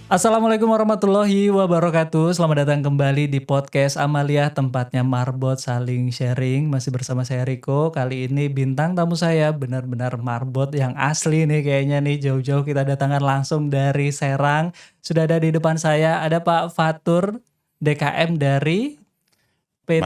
Assalamualaikum warahmatullahi wabarakatuh. Selamat datang kembali di podcast Amalia, tempatnya marbot saling sharing. Masih bersama saya Riko. Kali ini bintang tamu saya benar-benar marbot yang asli nih kayaknya nih. Jauh-jauh kita datangkan langsung dari Serang. Sudah ada di depan saya ada Pak Fatur DKM dari PT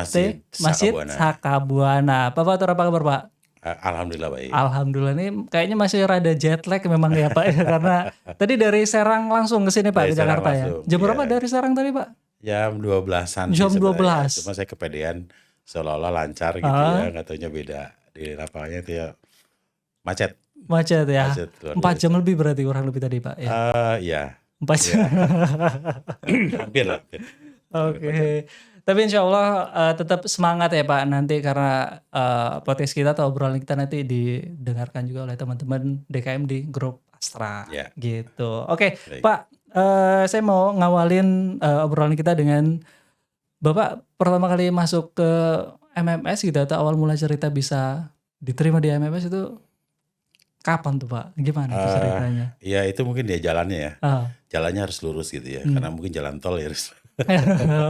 Masjid Sakabuana. Pak Fatur, apa kabar Pak? Alhamdulillah baik. Alhamdulillah, ini kayaknya masih rada jet lag memang ya Pak ya, karena tadi dari Serang langsung ke sini Pak, Dari ke Serang Jakarta ya. langsung, Jam berapa iya. dari Serang tadi Pak? Jam 12-an sih Jam sebenarnya. 12. Cuma saya kepedean seolah-olah lancar gitu ya, nggak taunya beda. Di lapangannya itu ya macet. Macet ya. Macet luar 4 jam biasa. lebih berarti kurang lebih tadi Pak ya. Iya, 4 jam. hampir lah. Oke. Tapi insya Allah tetap semangat ya Pak nanti, karena podcast kita atau obrolan kita nanti didengarkan juga oleh teman-teman DKM di grup Astra Ya. gitu. Oke, Baik. Pak, saya mau ngawalin obrolan kita dengan Bapak pertama kali masuk ke MMS gitu, atau awal mula cerita bisa diterima di MMS itu kapan tuh Pak? Gimana tuh ceritanya? Ya itu mungkin dia jalannya ya. Ah. Jalannya harus lurus gitu ya. Karena mungkin jalan tol ya harus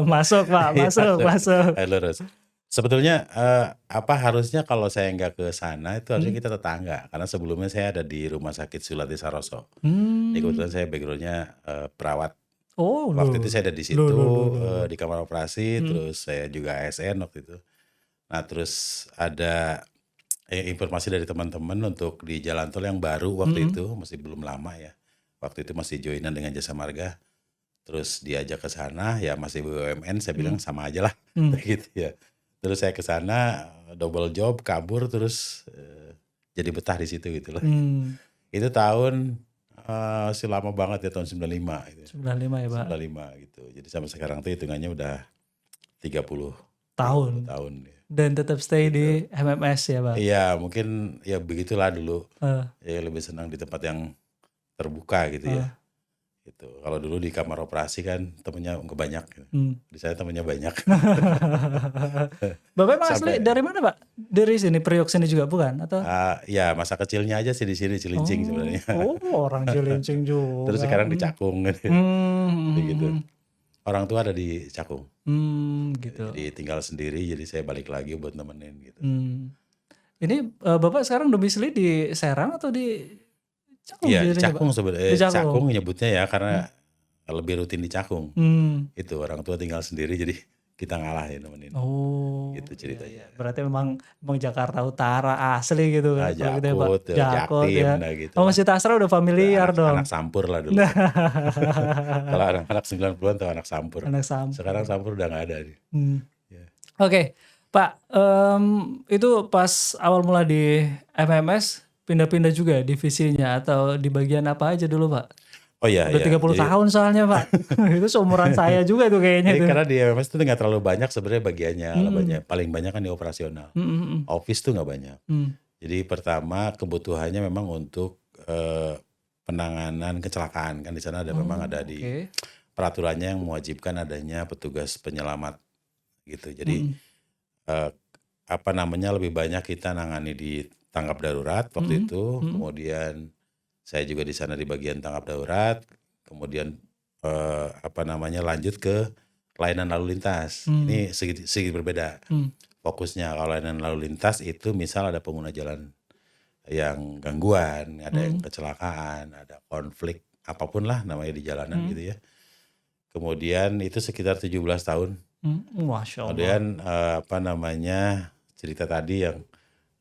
Masuk Pak, masuk. lurus. Sebetulnya harusnya kalau saya nggak ke sana itu harusnya kita tetangga. Karena sebelumnya saya ada di Rumah Sakit Sulati Saroso. Jadi kebetulan saya backgroundnya perawat. Oh, Waktu itu saya ada di situ loh. di kamar operasi, terus saya juga ASN waktu itu. Nah terus ada informasi dari teman-teman untuk di jalan tol yang baru waktu itu, masih belum lama ya. Waktu itu masih joinan dengan Jasa Marga. Terus diajak ke sana, ya masih BUMN, saya bilang sama aja lah, gitu ya. Terus saya ke sana, double job, kabur, terus jadi betah di situ gitu loh. Itu tahun masih lama banget ya, tahun 95 gitu. 95 ya Pak. 95 gitu. Jadi sampai sekarang tuh hitungannya udah 30 Tahun. ya. Dan tetap stay di MMS ya Pak. Iya, mungkin ya begitulah dulu. Eh, Ya lebih senang di tempat yang terbuka gitu ya. Gitu. Kalau dulu di kamar operasi kan temennya nggak banyak. Di saya temennya banyak. Bapak emang asli Sampai- dari mana Pak? Dari sini, Priok sini juga bukan? Atau? Ya masa kecilnya aja sih di sini Cilincing sebenarnya. Oh, orang Cilincing juga. Terus sekarang di Cakung gitu. Jadi gitu. Orang tua ada di Cakung. Gitu. Jadi tinggal sendiri, jadi saya balik lagi buat nemenin gitu. Ini Bapak sekarang domisili di Serang atau di Cakung? Iya, di jadinya, Pak? Cakung sebenarnya. Di Cakung. Cakung nyebutnya ya karena lebih rutin di Cakung. Itu orang tua tinggal sendiri, jadi kita ngalah ya nemenin. Oh, Gitu ceritanya. iya. Berarti memang Jakarta Utara asli gitu kan? kalau gitu ya, Pak? Jakut, Jaktim, ya. nah gitu. Oh, Masjid Astra udah familiar dong. Anak sampur lah dulu. Kalau anak-anak 90-an tuh anak sampur. Anak sampur. Sekarang sampur udah nggak ada nih. Ya. Oke, Pak, itu pas awal mula di MMS pindah-pindah juga divisinya atau di bagian apa aja dulu Pak? Oh iya, Udah iya. 30 tahun soalnya Pak. Itu seumuran saya juga tuh kayaknya Jadi tuh. karena di MMS itu nggak terlalu banyak sebenarnya bagiannya. Paling banyak kan di operasional. Office tuh nggak banyak. Jadi pertama kebutuhannya memang untuk penanganan kecelakaan. Kan di sana ada memang ada di Oke. peraturannya yang mewajibkan adanya petugas penyelamat gitu. Jadi lebih banyak kita nangani di tanggap darurat waktu itu. Kemudian saya juga di sana di bagian tanggap darurat. Kemudian lanjut ke layanan lalu lintas. Ini sedikit berbeda. Fokusnya kalau layanan lalu lintas itu misal ada pengguna jalan yang gangguan, ada yang kecelakaan, ada konflik apapun lah namanya di jalanan gitu ya. Kemudian itu sekitar 17 tahun. Masya Allah. Kemudian cerita tadi yang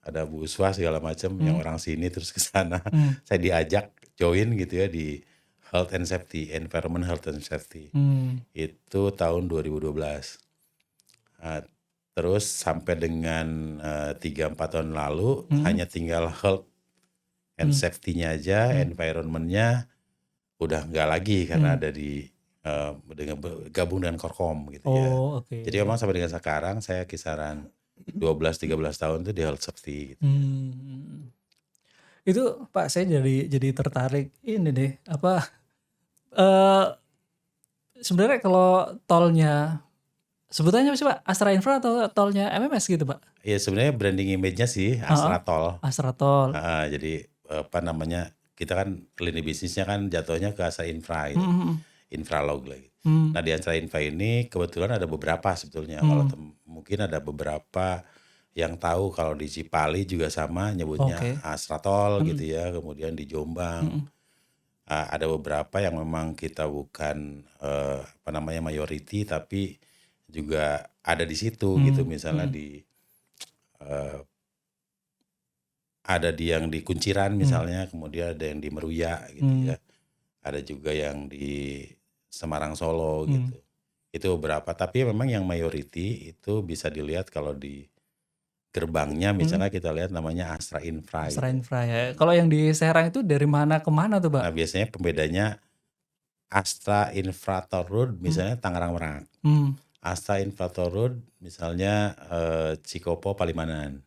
ada Bu Uswa segala macam yang orang sini terus ke sana. Saya diajak join gitu ya di Health and Safety, Environment Health and Safety. Itu tahun 2012. Terus sampai dengan 3-4 tahun lalu hanya tinggal Health and Safety-nya aja, environment-nya udah nggak lagi karena ada di gabung dengan Korkom gitu ya. Oh, oke. Jadi memang sampai dengan sekarang saya kisaran 12-13 tahun itu di health safety gitu. Itu Pak, saya jadi tertarik ini deh, sebenarnya kalau tolnya sebutannya apa sih Pak? Astra Infra atau tolnya MMS gitu Pak? Ya sebenarnya branding image-nya sih Astra Tol. Astra Tol. Jadi kita kan lini bisnisnya kan jatuhnya ke Astra Infra gitu. infralog lagi. Hmm. Nah di Astra Infra ini kebetulan ada beberapa sebetulnya. Kalau mungkin ada beberapa yang tahu kalau di Cipali juga sama nyebutnya Oke. Astratol gitu ya. Kemudian di Jombang ada beberapa yang memang kita bukan mayority tapi juga ada di situ gitu. Misalnya ada yang di Kunciran misalnya, kemudian ada yang di Meruya gitu ya. Ada juga yang di Semarang Solo gitu. Itu beberapa, tapi memang yang mayority itu bisa dilihat kalau di gerbangnya misalnya kita lihat namanya Astra Infra Astra gitu. Infra ya. Kalau yang di Serang itu dari mana ke mana tuh, Pak? Nah biasanya pembedanya Astra Infra Toll Road misalnya Tangerang Merak. Astra Infra Toll Road misalnya Cikopo Palimanan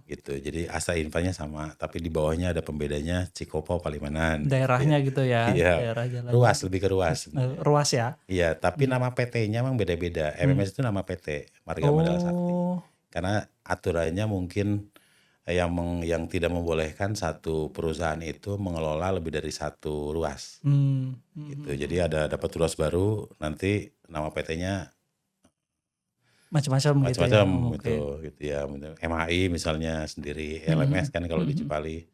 gitu. Jadi Astra Infranya sama, tapi di bawahnya ada pembedanya Cikopo Palimanan. Daerahnya gitu ya. Iya, Daerah jalan. ruas, lebih ke ruas. Ruas ya. Iya, tapi nama PT-nya memang beda-beda. MMS itu nama PT, Marga Mandala Sakti. Karena aturannya mungkin yang tidak membolehkan satu perusahaan itu mengelola lebih dari satu ruas. Gitu. Jadi dapat ruas baru, nanti nama PT-nya macam-macam gitu ya. gitu ya. MHI misalnya sendiri, LMS kan kalau di Cipali.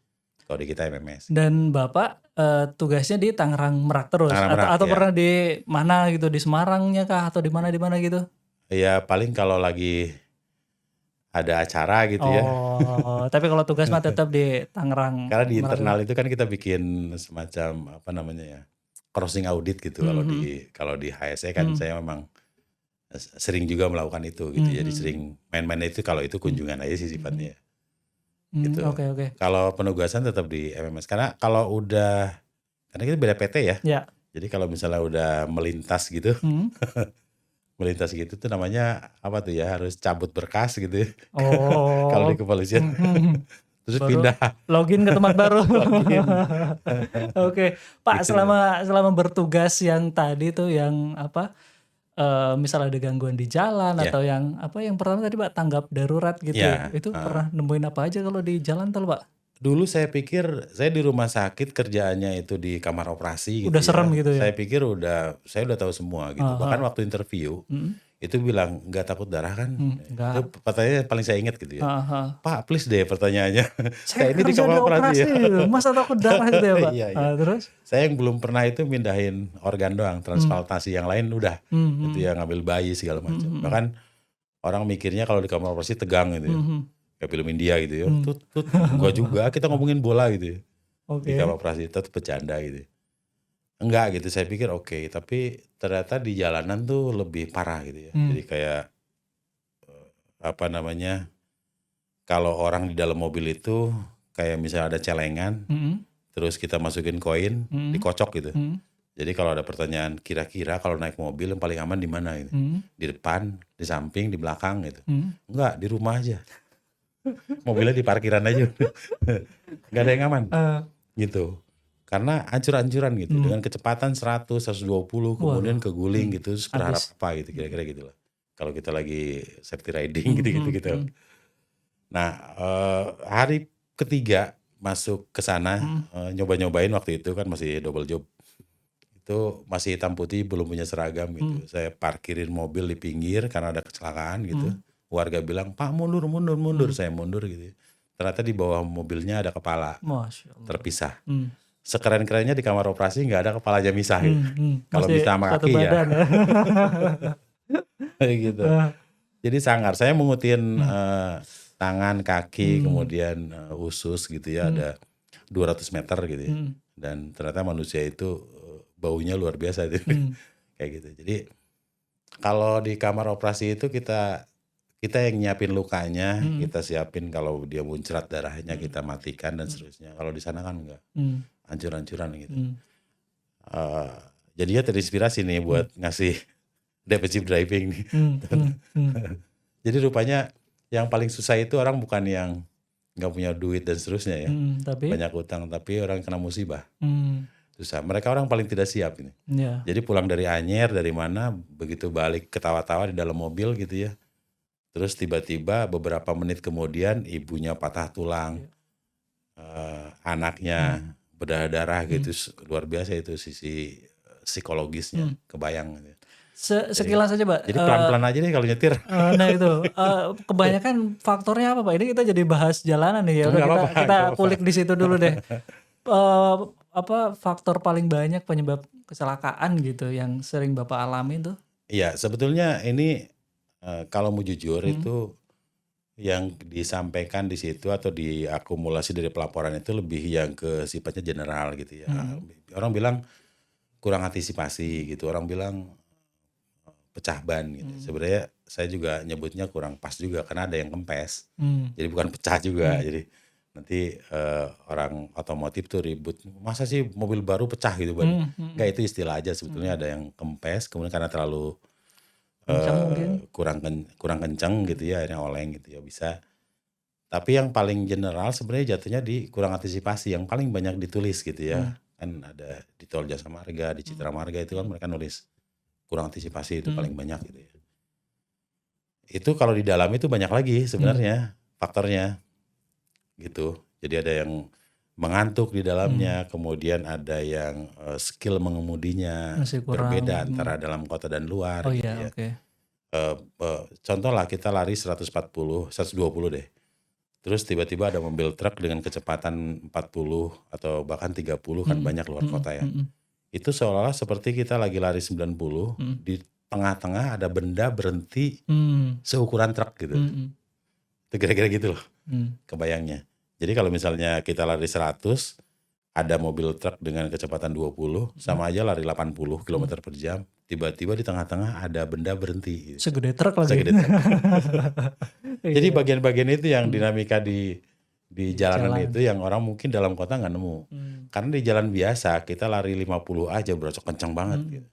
Kalau di kita MMS. Dan Bapak tugasnya di Tangerang Merak terus atau ya. pernah di mana gitu, di Semarangnya kah atau di mana gitu? Ya paling kalau lagi ada acara gitu ya. Oh, tapi kalau tugas mah tetap di Tangerang. Karena di internal itu kan kita bikin semacam crossing audit gitu. Kalau di HSE kan saya memang sering juga melakukan itu gitu. Jadi sering main-main itu kalau itu kunjungan aja sih sifatnya. Gitu. Oke. Kalau penugasan tetap di MMS. Karena karena kita beda PT ya. Jadi kalau misalnya udah melintas gitu, tuh namanya apa tuh ya, harus cabut berkas gitu. Kalau di kepolisian. Terus baru pindah. Login ke tempat baru. Oke. Pak, gitu. selama bertugas yang tadi tuh yang misalnya ada gangguan di jalan atau yang pertama tadi Pak tanggap darurat gitu. Itu pernah nemuin apa aja kalau di jalan tuh Pak? Dulu saya pikir saya di rumah sakit kerjaannya itu di kamar operasi gitu. Udah serem gitu ya? Saya pikir saya udah tahu semua gitu. Bahkan waktu interview itu bilang nggak takut darah kan? Itu pertanyaan paling saya ingat gitu ya. Pak please deh pertanyaannya. Saya ini di kamar operasi ya. Masa takut darah gitu ya Pak? Iya. Terus? Saya yang belum pernah itu mindahin organ doang, transplantasi yang lain udah. Itu ya ngambil bayi segala macam. Bahkan orang mikirnya kalau di kamar operasi tegang gitu ya. Kayak film India gitu ya. Enggak juga, kita ngomongin bola gitu ya. Di kamar operasi tetap bercanda gitu. Enggak gitu, saya pikir oke, tapi ternyata di jalanan tuh lebih parah gitu ya. Jadi kayak kalau orang di dalam mobil itu kayak misalnya ada celengan, terus kita masukin koin, dikocok gitu. Jadi kalau ada pertanyaan kira-kira kalau naik mobil yang paling aman di mana gitu. Di depan, di samping, di belakang gitu. Enggak, di rumah aja. Mobilnya di parkiran aja. Enggak ada yang aman. Gitu. Karena ancur-ancuran gitu. Dengan kecepatan 100, 120 kemudian keguling gitu. Terus berharap apa gitu, kira-kira gitu lah. Kalau kita lagi safety riding gitu. Nah, hari ketiga masuk ke sana, nyoba-nyobain waktu itu kan masih double job. Itu masih hitam putih, belum punya seragam gitu. Saya parkirin mobil di pinggir karena ada kecelakaan gitu. Warga bilang, Pak mundur. Saya mundur gitu. Ternyata di bawah mobilnya ada kepala. Masya Allah. Terpisah. Sekeren-kerennya di kamar operasi nggak ada kepalanya misah gitu. Kalau bisa sama kaki ya. Gitu. Jadi sangar. Saya mengutin tangan, kaki, kemudian usus gitu ya. Ada 200 meter gitu ya. Dan ternyata manusia itu baunya luar biasa gitu. Kayak gitu. Jadi kalau di kamar operasi itu kita yang nyiapin lukanya, kita siapin kalau dia muncrat darahnya kita matikan dan seterusnya. Kalau di sana kan enggak, hancur-hancuran gitu. Jadinya terinspirasi nih buat ngasih defensive driving nih. Jadi rupanya yang paling susah itu orang bukan yang nggak punya duit dan seterusnya ya, banyak utang, tapi orang kena musibah. Susah. Mereka orang paling tidak siap ini. Jadi pulang dari Anyer, dari mana, begitu balik ketawa-tawa di dalam mobil gitu ya. Terus tiba-tiba beberapa menit kemudian ibunya patah tulang, anaknya berdarah-darah gitu, luar biasa itu sisi psikologisnya, kebayang gitu. Jadi Sekilas aja Pak, jadi pelan-pelan aja nih kalau nyetir. nah itu, kebanyakan faktornya apa Pak? Ini kita jadi bahas jalanan nih, ya udah Nggak kita apa-apa, kita nggak apa-apa. kulik di situ dulu deh. Apa faktor paling banyak penyebab kecelakaan gitu yang sering Bapak alami tuh? Iya, sebetulnya ini kalau mau jujur itu yang disampaikan di situ atau diakumulasi dari pelaporan itu lebih yang ke sifatnya general gitu ya. Orang bilang kurang antisipasi gitu, orang bilang pecah ban gitu. Sebenarnya saya juga nyebutnya kurang pas juga karena ada yang kempes. Jadi bukan pecah juga. Jadi nanti orang otomotif tuh ribut, masa sih mobil baru pecah gitu ban? Enggak, itu istilah aja sebetulnya, ada yang kempes kemudian karena terlalu Kencang mungkin? kurang kencang gitu ya akhirnya oleng gitu ya bisa. Tapi yang paling general sebenarnya jatuhnya di kurang antisipasi yang paling banyak ditulis gitu ya. Kan ada di Tol Jasa Marga, di Citra Marga itu kan mereka nulis kurang antisipasi itu paling banyak gitu ya. Itu kalau di dalam itu banyak lagi sebenarnya faktornya gitu. Jadi ada yang mengantuk di dalamnya, kemudian ada yang skill mengemudinya Masih kurang. berbeda antara dalam kota dan luar Oh gitu iya, ya. oke. Contoh lah kita lari 140, 120 deh. Terus tiba-tiba ada mobil truk dengan kecepatan 40 atau bahkan 30 kan banyak luar kota ya. Itu seolah-olah seperti kita lagi lari 90, di tengah-tengah ada benda berhenti seukuran truk gitu. Itu kira-kira gitu loh kebayangnya. Jadi kalau misalnya kita lari 100, ada mobil truk dengan kecepatan 20, sama aja lari 80 km per jam, tiba-tiba di tengah-tengah ada benda berhenti. Gitu. Segede truk lagi. Segede truk. Jadi bagian-bagian itu yang dinamika di jalanan itu yang orang mungkin dalam kota nggak nemu. Karena di jalan biasa kita lari 50 aja berocok kencang banget gitu.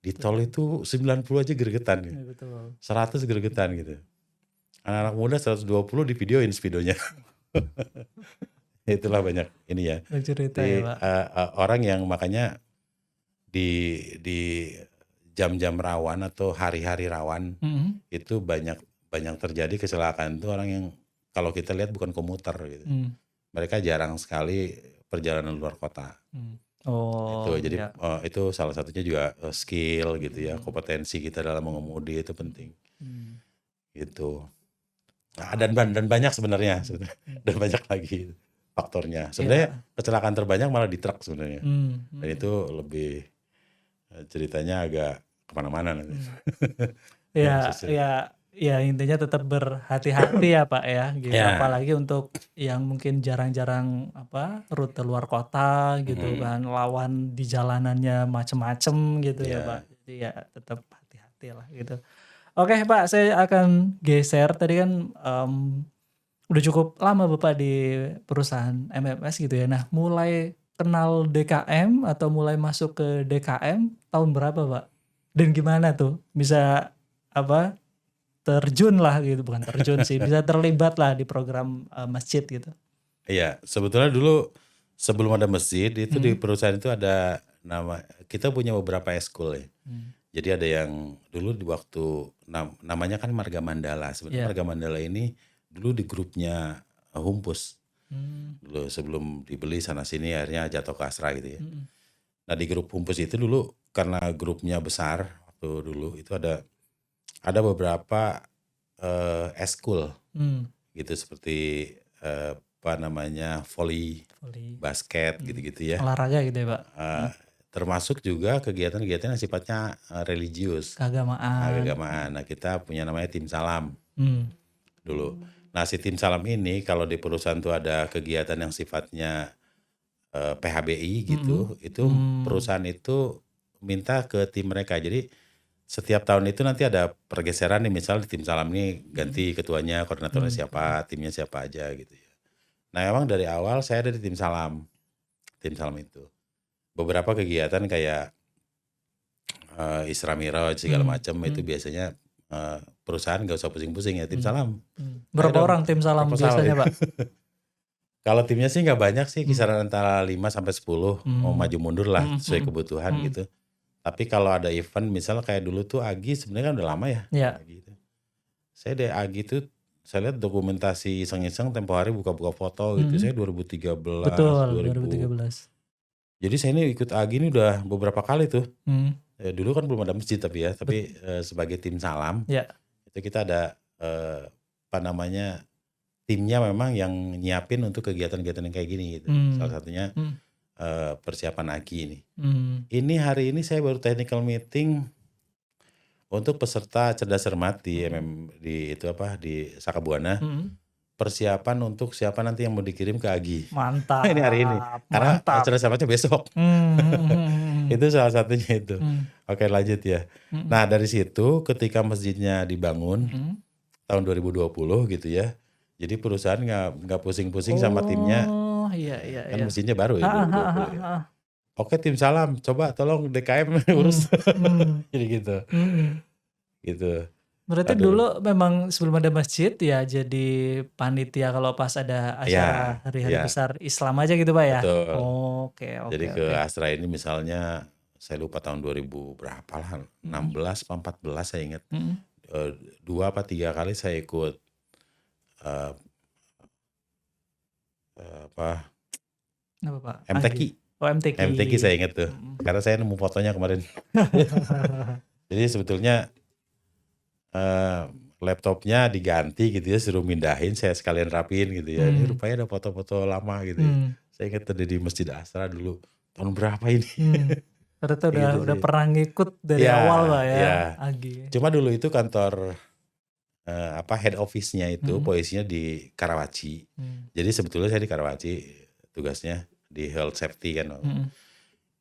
Di tol itu 90 aja gregetan gitu. Betul. 100 gregetan gitu. Anak-anak muda 120 di videoin speedonya. Itulah banyak ini ya. Cerita Di, ya Pak. orang yang makanya di jam-jam rawan atau hari-hari rawan itu banyak terjadi kecelakaan itu orang yang kalau kita lihat bukan komuter gitu. Mereka jarang sekali perjalanan luar kota. Oh, Itu jadi iya. itu salah satunya juga skill gitu ya, kompetensi kita dalam mengemudi itu penting. Gitu. Nah, dan banyak sebenarnya dan banyak lagi faktornya. Sebenarnya kecelakaan terbanyak malah di truk sebenarnya. Dan itu lebih ceritanya agak kemana-mana nanti. Ya intinya tetap berhati-hati ya Pak ya, gitu. Ya. Apalagi untuk yang mungkin jarang-jarang rute luar kota gitu kan, lawan di jalanannya macem-macem gitu ya Pak. Jadi ya tetap hati-hati lah gitu. Oke Pak, saya akan geser. Tadi kan udah cukup lama Bapak di perusahaan MMS gitu ya. Nah, mulai kenal DKM atau mulai masuk ke DKM tahun berapa Pak? Dan gimana tuh bisa terjun lah gitu, bukan terjun sih, bisa terlibat lah di program masjid gitu. Iya, sebetulnya dulu sebelum ada masjid itu di perusahaan itu ada kita punya beberapa eskul ya. Jadi ada yang dulu di waktu namanya kan Marga Mandala. Sebenarnya Marga Mandala ini dulu di grupnya Humpus. Dulu sebelum dibeli sana sini akhirnya jatuh ke Astra gitu ya. Nah di grup Humpus itu dulu karena grupnya besar waktu dulu itu ada beberapa eskul gitu seperti volley, basket gitu-gitu ya. Olahraga gitu ya Pak. Termasuk juga kegiatan-kegiatan yang sifatnya religius. Keagamaan. Nah kita punya namanya Tim Salam dulu. Nah si Tim Salam ini kalau di perusahaan tuh ada kegiatan yang sifatnya PHBI gitu, itu perusahaan itu minta ke tim mereka. Jadi setiap tahun itu nanti ada pergeseran nih, misal di Tim Salam ini ganti ketuanya, koordinatornya siapa, timnya siapa aja gitu ya. Nah memang dari awal saya ada di Tim Salam itu. Beberapa kegiatan kayak Isra Miraj segala macam itu biasanya perusahaan gak usah pusing-pusing ya, Tim Salam. Berapa orang Tim Salam biasanya Pak? Kalau timnya sih gak banyak sih, kisaran antara 5-10, mau maju mundur lah sesuai kebutuhan gitu. Tapi kalau ada event misal kayak dulu tuh Agi sebenarnya kan udah lama ya. Agi itu. Saya dari Agi tuh saya lihat dokumentasi iseng-iseng tempo hari buka-buka foto gitu. Saya 2013. Betul, 2013. Jadi saya ini ikut AGI ini udah beberapa kali tuh. Hmm. Dulu kan belum ada masjid tapi sebagai tim salam Ya. itu kita ada apa namanya timnya memang yang nyiapin untuk kegiatan-kegiatan yang kayak gini gitu. Salah satunya Hmm. persiapan AGI ini. Hmm. Ini hari ini saya baru technical meeting untuk peserta cerdas cermat di di Sakabuana. Persiapan untuk siapa nanti yang mau dikirim ke AGI. Mantap. Ini hari ini. Karena Mantap. cerdas cermatnya besok. Itu salah satunya itu. Oke, lanjut ya. Nah, dari situ ketika masjidnya dibangun tahun 2020 gitu ya. Jadi perusahaan nggak pusing-pusing sama timnya. Oh, iya. Kan masjidnya baru ya 2020 ya. Oke, tim salam, coba tolong DKM urus. Jadi gitu. Gitu. Berarti dulu memang sebelum ada masjid ya jadi panitia kalau pas ada acara hari-hari besar Islam aja gitu Pak ya? Betul. Oke. Jadi ke Astra ini misalnya saya lupa tahun 2000 berapa lah, 16 apa 14 saya ingat. 2 apa 3 kali saya ikut Apa Pak? MTQ. Oh, MTQ. MTQ saya ingat tuh. Karena saya nemu fotonya kemarin. Jadi sebetulnya laptopnya diganti gitu ya, suruh mindahin, saya sekalian rapiin gitu ya. Ini rupanya ada foto-foto lama gitu ya. Saya ingat tadi di Masjid Asra dulu. Tahun berapa ini? Ternyata Gitu udah sih. pernah ngikut dari awal Pak ya. Iya. AGI. Cuma dulu itu kantor head office-nya itu posisinya di Karawaci. Jadi sebetulnya saya di Karawaci tugasnya di health safety kan.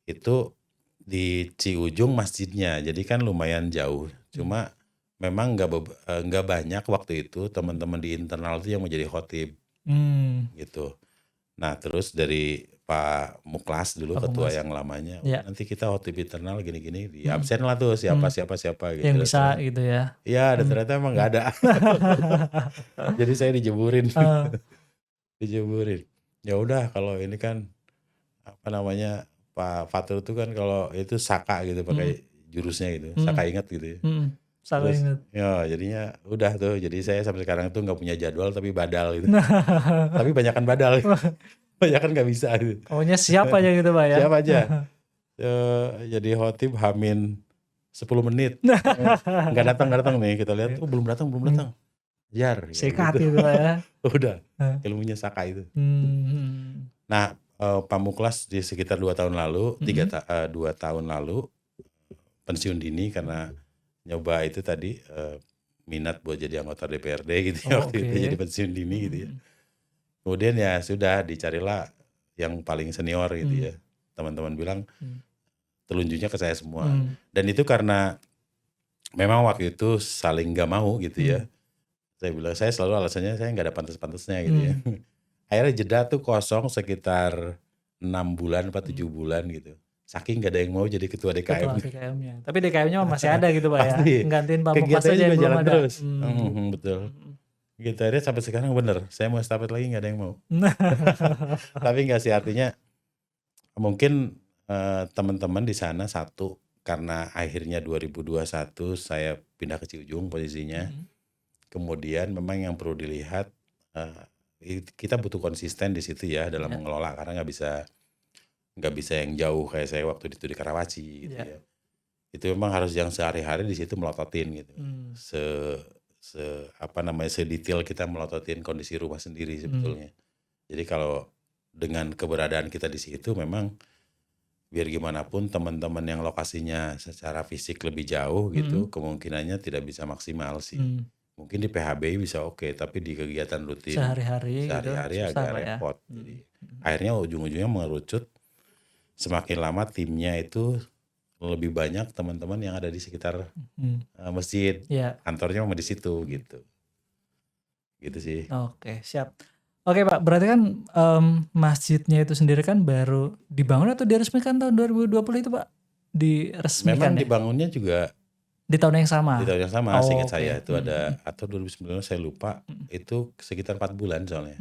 Itu di Ciujung masjidnya. Jadi kan lumayan jauh. Cuma memang nggak banyak waktu itu teman-teman di internal itu yang menjadi khotib gitu. Nah terus dari Pak Muklas dulu ketua yang lamanya, nanti kita khotib internal gini-gini, di absen lah tuh siapa gitu. Yang bisa gitu ya. Iya, dan ternyata emang nggak ada. Jadi saya dijeburin. Dijeburin. Ya udah kalau ini kan apa namanya Pak Fatur itu kan kalau itu Saka gitu pakai jurusnya gitu, Saka ingat gitu ya. Terus, ya jadinya udah tuh, jadi saya sampai sekarang tuh nggak punya jadwal tapi badal gitu. Tapi banyakan badal, banyakan nggak bisa gitu. Pokoknya siap aja gitu Pak ya. Siap aja. Jadi khotib hamin 10 menit. Nggak datang nih, kita lihat, oh belum datang. Jar. Sikat gitu Pak ya. Udah, ilmunya Saka itu. Nah, Pak Muklas di sekitar 2 tahun lalu, 2 tahun lalu pensiun dini karena nyoba itu tadi minat buat jadi anggota DPRD gitu ya, waktu itu jadi pensiun dini gitu ya. Kemudian ya sudah dicarilah yang paling senior gitu ya. Teman-teman bilang telunjuknya ke saya semua. Dan itu karena memang waktu itu saling gak mau gitu ya. Saya bilang, saya selalu alasannya saya gak ada pantas-pantasnya gitu ya. Akhirnya jeda tuh kosong sekitar 6 bulan, 7 bulan gitu. Saking gak ada yang mau jadi ketua DKM. Ketua DKM-nya. Tapi DKM-nya masih ada gitu Pak ya. Nggantiin Pak Muklas kegiatannya aja yang juga belum jalan ada. terus. Betul. Gitu akhirnya sampai sekarang bener. Saya mau estafet lagi gak ada yang mau. Tapi gak sih, artinya mungkin teman-teman di sana satu karena akhirnya 2021 saya pindah ke Ciujung posisinya. Kemudian memang yang perlu dilihat kita butuh konsisten di situ ya dalam mengelola, karena nggak bisa yang jauh kayak saya waktu itu di Karawaci gitu ya. Itu memang harus yang sehari-hari di situ melototin gitu. Sedetail kita melototin kondisi rumah sendiri sebetulnya. Jadi kalau dengan keberadaan kita di situ memang biar gimana pun teman-teman yang lokasinya secara fisik lebih jauh gitu, kemungkinannya tidak bisa maksimal sih. Mungkin di PHBI bisa oke, tapi di kegiatan rutin sehari-hari gitu, agak repot. Jadi akhirnya ujung-ujungnya mengerucut, semakin lama timnya itu lebih banyak teman-teman yang ada di sekitar masjid, kantornya memang di situ gitu. Gitu sih. Oke, siap. Oke Pak, berarti kan masjidnya itu sendiri kan baru dibangun atau diresmikan tahun 2020 itu Pak? Diresmikan. Memang dibangunnya juga di tahun yang sama? Di tahun yang sama, seingat saya itu ada, atau 2019 saya lupa, itu sekitar 4 bulan soalnya.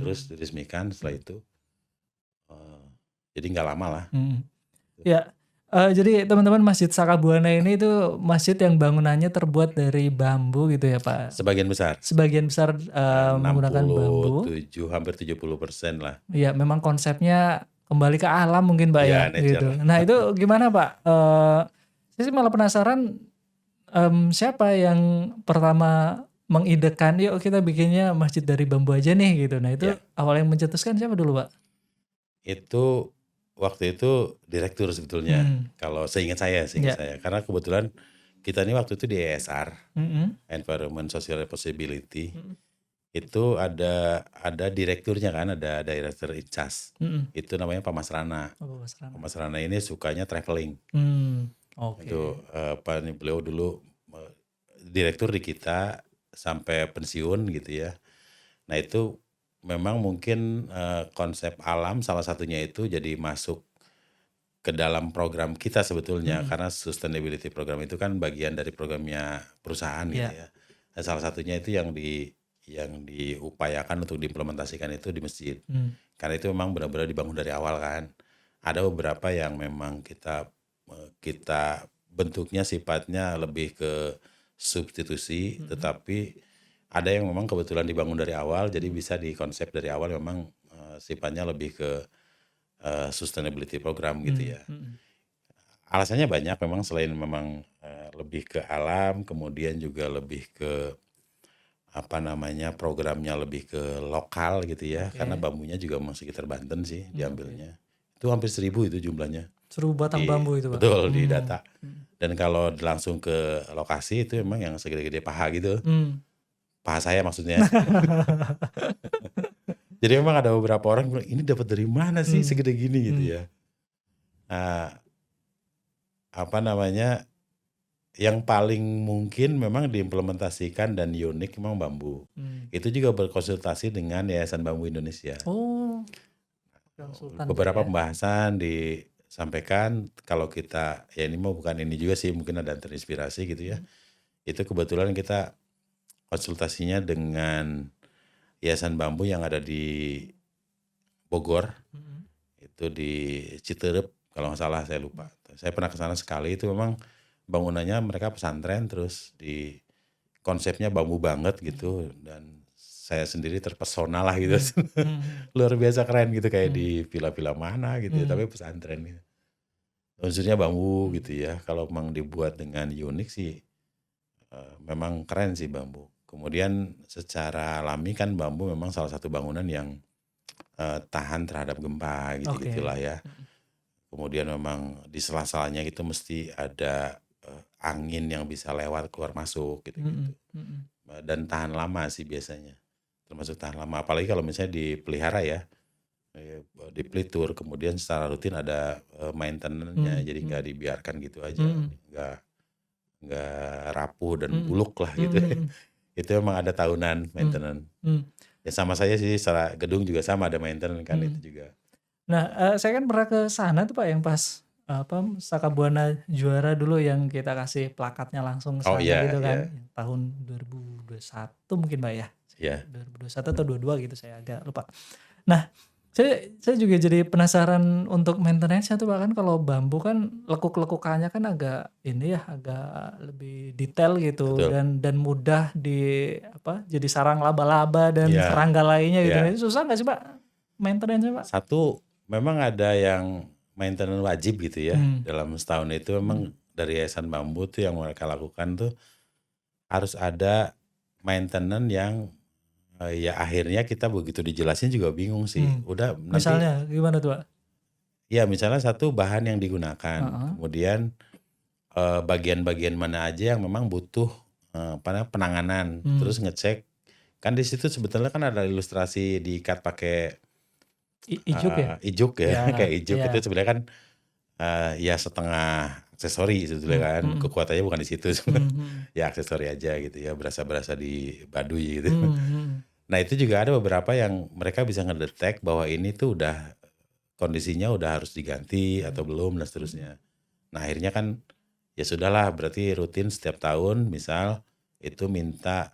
Terus diresmikan setelah itu. Jadi nggak lama lah. Ya, jadi teman-teman Masjid Sakabuana ini itu masjid yang bangunannya terbuat dari bambu gitu ya Pak? Sebagian besar. Sebagian besar menggunakan bambu. 67, hampir 70% lah. Iya, memang konsepnya kembali ke alam mungkin Pak ya Ya nature. gitu. Nah itu gimana Pak? Saya sih malah penasaran siapa yang pertama mengidekan yuk kita bikinnya masjid dari bambu aja nih gitu. Nah itu Ya, awal yang mencetuskan siapa dulu Pak? itu waktu itu direktur sebetulnya. Hmm, Kalau seingat ya. saya. Karena kebetulan kita ini waktu itu di ESR, Mm-mm. Environment Social Responsibility. Mm-mm. Itu ada direkturnya kan, ada director in charge. Mm-mm. Itu namanya Pak Mas Rana. Oh, Mas Pak Rana. Mas Rana ini sukanya traveling. Oke. Itu beliau dulu eh, direktur di kita sampai pensiun gitu ya. Nah itu memang mungkin konsep alam salah satunya itu jadi masuk ke dalam program kita sebetulnya, Mm-mm. karena sustainability program itu kan bagian dari programnya perusahaan gitu Ya. ya. Nah, salah satunya itu yang diupayakan untuk diimplementasikan itu di masjid. Hmm. Karena itu memang benar-benar dibangun dari awal kan. Ada beberapa yang memang kita bentuknya sifatnya lebih ke substitusi, tetapi ada yang memang kebetulan dibangun dari awal, jadi bisa dikonsep dari awal memang sifatnya lebih ke sustainability program gitu ya. Mm-mm. Alasannya banyak memang, selain memang lebih ke alam, kemudian juga lebih ke apa namanya, programnya lebih ke lokal gitu ya. Oke. Karena bambunya juga memang sekitar Banten sih Oke. diambilnya. Itu hampir 1.000 itu jumlahnya. Seru batang bambu itu Pak. Betul di data. Dan kalau langsung ke lokasi itu memang yang segede-gede paha gitu. Hmm. Paha saya maksudnya. Jadi memang ada beberapa orang bilang, ini dapat dari mana sih segede gini gitu ya. Nah, apa namanya, yang paling mungkin memang diimplementasikan dan unik memang bambu. Itu juga berkonsultasi dengan Yayasan Bambu Indonesia. Oh, konsultan Beberapa ya. pembahasan disampaikan, kalau kita, ya ini mau bukan ini juga sih, mungkin ada terinspirasi gitu ya. Itu kebetulan kita konsultasinya dengan Yayasan Bambu yang ada di Bogor, itu di Citerep kalau nggak salah, saya lupa. Saya pernah ke sana sekali, itu memang bangunannya mereka pesantren, terus di konsepnya bambu banget gitu, dan saya sendiri terpesona lah gitu. Luar biasa keren gitu, kayak di villa-villa mana gitu ya, tapi pesantren gitu. Unsurnya bambu gitu ya. Kalau memang dibuat dengan unik sih memang keren sih bambu. Kemudian secara alami kan bambu memang salah satu bangunan yang tahan terhadap gempa gitu-gitulah ya. Kemudian memang di sela-selanya gitu mesti ada angin yang bisa lewat keluar masuk gitu-gitu. Dan tahan lama sih biasanya. Termasuk tahan lama. Apalagi kalau misalnya dipelihara ya. Dipelitur, kemudian secara rutin ada maintenance-nya. Jadi nggak dibiarkan gitu aja. Nggak rapuh dan buluk lah gitu. Itu memang ada tahunan maintenance. Ya sama saya sih, secara gedung juga sama ada maintenance kan itu juga. Nah, saya kan pernah ke sana tuh Pak yang pas Sakabuana juara dulu yang kita kasih plakatnya langsung ke Oh sana iya, gitu kan. iya. Tahun 2021 mungkin Pak ya. Iya. 2021 atau 22 gitu, saya agak lupa. Nah, saya juga jadi penasaran untuk maintenance-nya tuh Pak, kan kalau bambu kan lekuk-lekukannya kan agak ini ya, agak lebih detail gitu, Betul. dan mudah jadi sarang laba-laba dan Iya. serangga lainnya gitu. Iya. Itu susah nggak sih Pak maintenance-nya Pak? Satu, memang ada yang maintenance wajib gitu ya. Dalam setahun itu memang dari Yayasan Bambu tuh yang mereka lakukan tuh harus ada maintenance yang ya akhirnya kita begitu dijelasin juga bingung sih. Udah nanti, Misalnya gimana tuh Pak? ya misalnya satu bahan yang digunakan, kemudian bagian-bagian mana aja yang memang butuh penanganan, terus ngecek. Kan di situ sebetulnya kan ada ilustrasi diikat pakai Ijuk ya? ijuk ya, Ya, kayak ijuk iya. itu sebenarnya kan ya setengah aksesori sebetulnya kan, kekuatannya bukan di situ. Ya aksesori aja gitu ya, berasa-berasa di Baduy gitu. Nah itu juga ada beberapa yang mereka bisa ngedetek bahwa ini tuh udah kondisinya udah harus diganti atau belum dan seterusnya. Nah akhirnya kan ya sudahlah, berarti rutin setiap tahun misal itu minta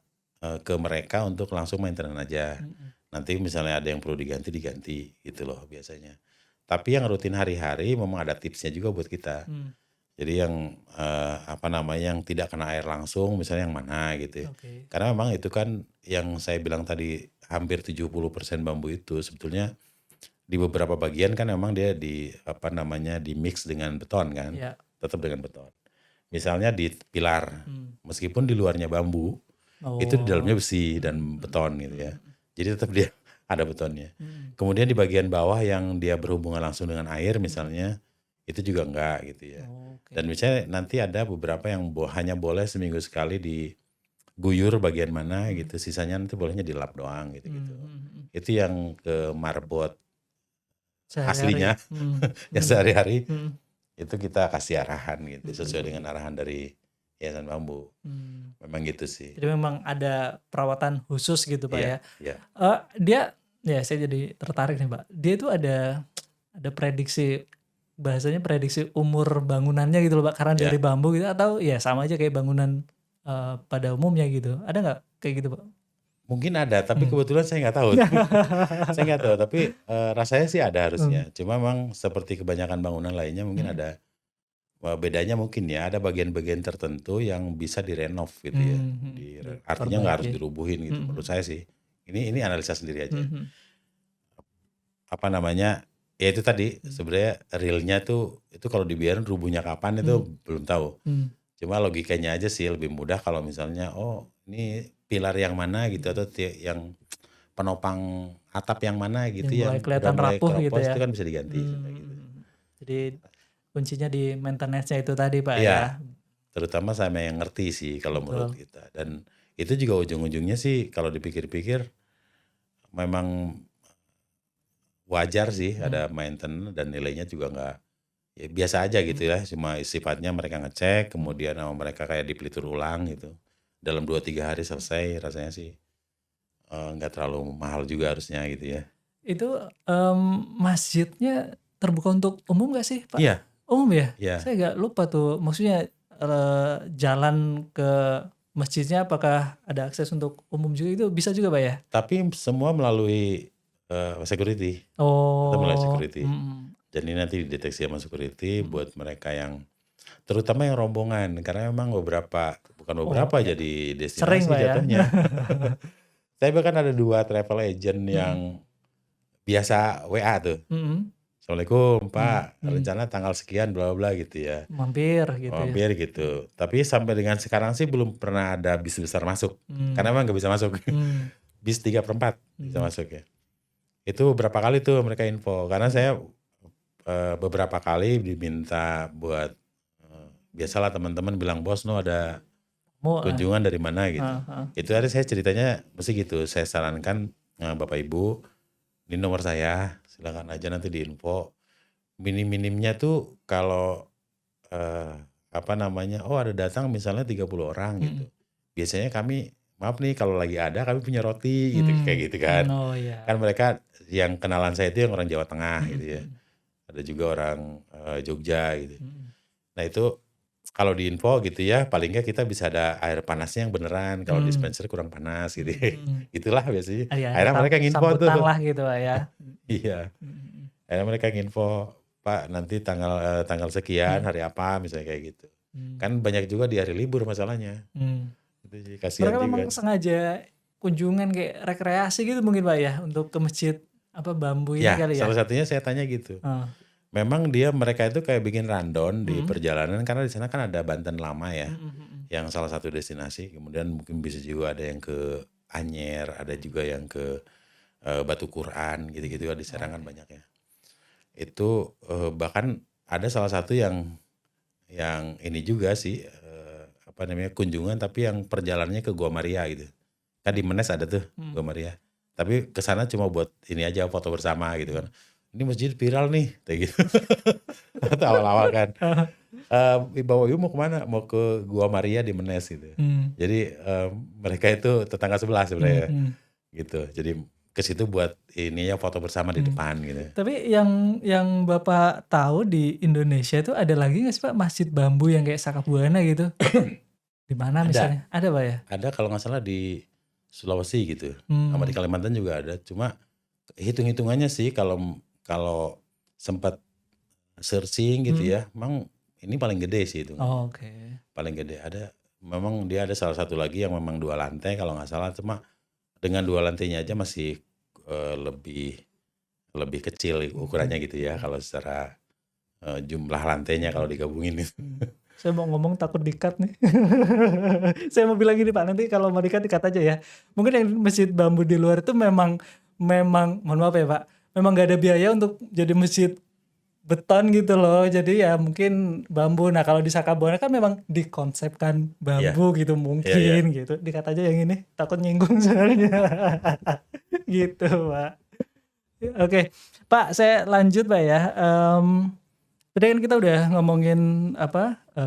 ke mereka untuk langsung maintenance aja. Nanti misalnya ada yang perlu diganti gitu loh biasanya. Tapi yang rutin hari-hari memang ada tipsnya juga buat kita. Jadi yang yang tidak kena air langsung misalnya yang mana gitu ya. Oke. Karena memang itu kan yang saya bilang tadi, hampir 70% bambu itu sebetulnya di beberapa bagian kan memang dia di apa namanya di mix dengan beton kan, Ya. tetap dengan beton. Misalnya di pilar, meskipun di luarnya bambu, itu di Oh. dalamnya besi dan beton gitu ya. Jadi tetap dia ada betonnya. Kemudian di bagian bawah yang dia berhubungan langsung dengan air misalnya, itu juga enggak gitu ya. Oke. Dan misalnya nanti ada beberapa yang hanya boleh seminggu sekali diguyur bagian mana gitu, sisanya nanti bolehnya dilap doang gitu-gitu. Itu yang ke marbot Sehari-hari. aslinya, yang sehari-hari Hmm. itu kita kasih arahan gitu, sesuai dengan arahan dari Yayasan Bambu. Memang gitu sih. Jadi memang ada perawatan khusus gitu Pak ya. Iya. Dia, ya saya jadi tertarik nih Pak. Dia itu ada prediksi, bahasanya prediksi umur bangunannya gitu loh Pak, karena Ya. dari bambu gitu, atau ya sama aja kayak bangunan pada umumnya gitu. Ada nggak kayak gitu Pak? Mungkin ada, tapi kebetulan saya nggak tahu. Saya nggak tahu, tapi rasanya sih ada harusnya. Cuma memang seperti kebanyakan bangunan lainnya mungkin ada bedanya mungkin ya, ada bagian-bagian tertentu yang bisa direnov gitu ya. Artinya nggak harus dirubuhin gitu. Menurut saya sih, ini analisa sendiri aja. Apa namanya? Ya itu tadi sebenarnya realnya tuh itu kalau dibiarin rubuhnya kapan itu belum tahu. Cuma logikanya aja sih lebih mudah kalau misalnya ini pilar yang mana gitu atau yang penopang atap yang mana gitu Yang mulai kelihatan udah mulai rapuh keropos gitu ya. itu kan bisa diganti. Gitu. Jadi kuncinya di maintenance-nya itu tadi Pak Iya, ya. terutama sama yang ngerti sih kalau menurut kita. Dan itu juga ujung-ujungnya sih kalau dipikir-pikir memang wajar sih ada maintenance dan nilainya juga nggak ya biasa aja gitu ya. Cuma sifatnya mereka ngecek kemudian sama mereka kayak dipelitur ulang gitu. Dalam 2-3 hari selesai, rasanya sih nggak terlalu mahal juga harusnya gitu ya. Itu masjidnya terbuka untuk umum nggak sih Pak? Iya. Umum ya? Iya. Saya nggak lupa tuh, maksudnya jalan ke masjidnya apakah ada akses untuk umum juga, itu bisa juga Pak ya? Tapi semua melalui security. Oh. Kita melalui security. Jadi nanti dideteksi sama security buat mereka yang terutama yang rombongan, karena memang jadi destinasi Sering Pak ya? jatuhnya. Saya bahkan ada 2 travel agent yang biasa WA tuh. Assalamualaikum Pak, rencana tanggal sekian bla bla gitu ya. Mampir gitu ya. Mampir gitu. Tapi sampai dengan sekarang sih belum pernah ada bis besar masuk. Karena memang nggak bisa masuk. Bis 3/4 bisa masuk ya. Itu beberapa kali tuh mereka info. Karena saya beberapa kali diminta buat biasalah teman-teman bilang bos ada kunjungan dari mana gitu. Itu hari saya ceritanya mesti gitu. Saya sarankan Bapak Ibu, ini nomor saya, silakan aja nanti diinfo. Minim-minimnya tuh kalau ada datang misalnya 30 orang gitu. Biasanya kami maaf nih kalau lagi ada kami punya roti gitu kayak gitu kan. Oh iya. Kan mereka yang kenalan saya itu yang orang Jawa Tengah gitu ya. Ada juga orang Jogja gitu. Nah itu kalau diinfo gitu ya, paling nggak kita bisa ada air panasnya yang beneran. Kalau dispenser kurang panas gitu. Itulah biasanya. Akhirnya mereka nginfo tuh. Sambutan lah gitu Pak ya. Iya. Akhirnya mereka nginfo, Pak nanti tanggal sekian hari apa misalnya kayak gitu. Kan banyak juga di hari libur masalahnya. Itu sih kasihan Mereka juga. memang sengaja kunjungan kayak rekreasi gitu mungkin Pak ya, untuk ke masjid bambu ini kali ya. Salah satunya saya tanya gitu. Memang mereka itu kayak bikin rundown di perjalanan karena di sana kan ada Banten Lama ya, yang salah satu destinasi. Kemudian mungkin bisa juga ada yang ke Anyer, ada juga yang ke Batu Quran gitu-gitu di Serang kan banyak ya. Itu bahkan ada salah satu yang ini juga sih kunjungan tapi yang perjalanannya ke Gua Maria gitu. Kan di Menes ada tuh Gua Maria. Tapi ke sana cuma buat ini aja foto bersama gitu kan. Ini masjid viral nih kayak gitu. Atau awal-awal kan. Bapak Ibu mau kemana? Mau ke Gua Maria di Menes gitu. Jadi mereka itu tetangga sebelah sebenarnya gitu. Jadi ke situ buat ini ya foto bersama di depan gitu. Tapi yang Bapak tahu di Indonesia itu ada lagi nggak sih Pak masjid bambu yang kayak Sakabuana gitu? Di mana misalnya? Ada Pak ya? Ada kalau nggak salah di Sulawesi gitu. Sama di Kalimantan juga ada. Cuma hitung-hitungannya sih kalau sempat searching gitu ya, memang ini paling gede sih itu. Oh, oke. Paling gede memang dia ada salah satu lagi yang memang 2 lantai kalau nggak salah, cuma dengan 2 lantainya aja masih lebih kecil ukurannya gitu ya kalau secara jumlah lantainya kalau digabungin itu. Saya mau ngomong takut di-cut nih. Saya mau bilang gini Pak, nanti kalau mau di-cut aja ya. Mungkin yang masjid bambu di luar itu memang mohon maaf ya Pak, memang gak ada biaya untuk jadi masjid beton gitu loh. Jadi ya mungkin bambu. Nah kalau di Sakabuana kan memang dikonsepkan Iya, bambu gitu iya, iya. mungkin gitu. Di-cut aja yang ini, takut nyinggung soalnya. Gitu Pak. Oke, Pak saya lanjut Pak ya. Tadi kan kita udah ngomongin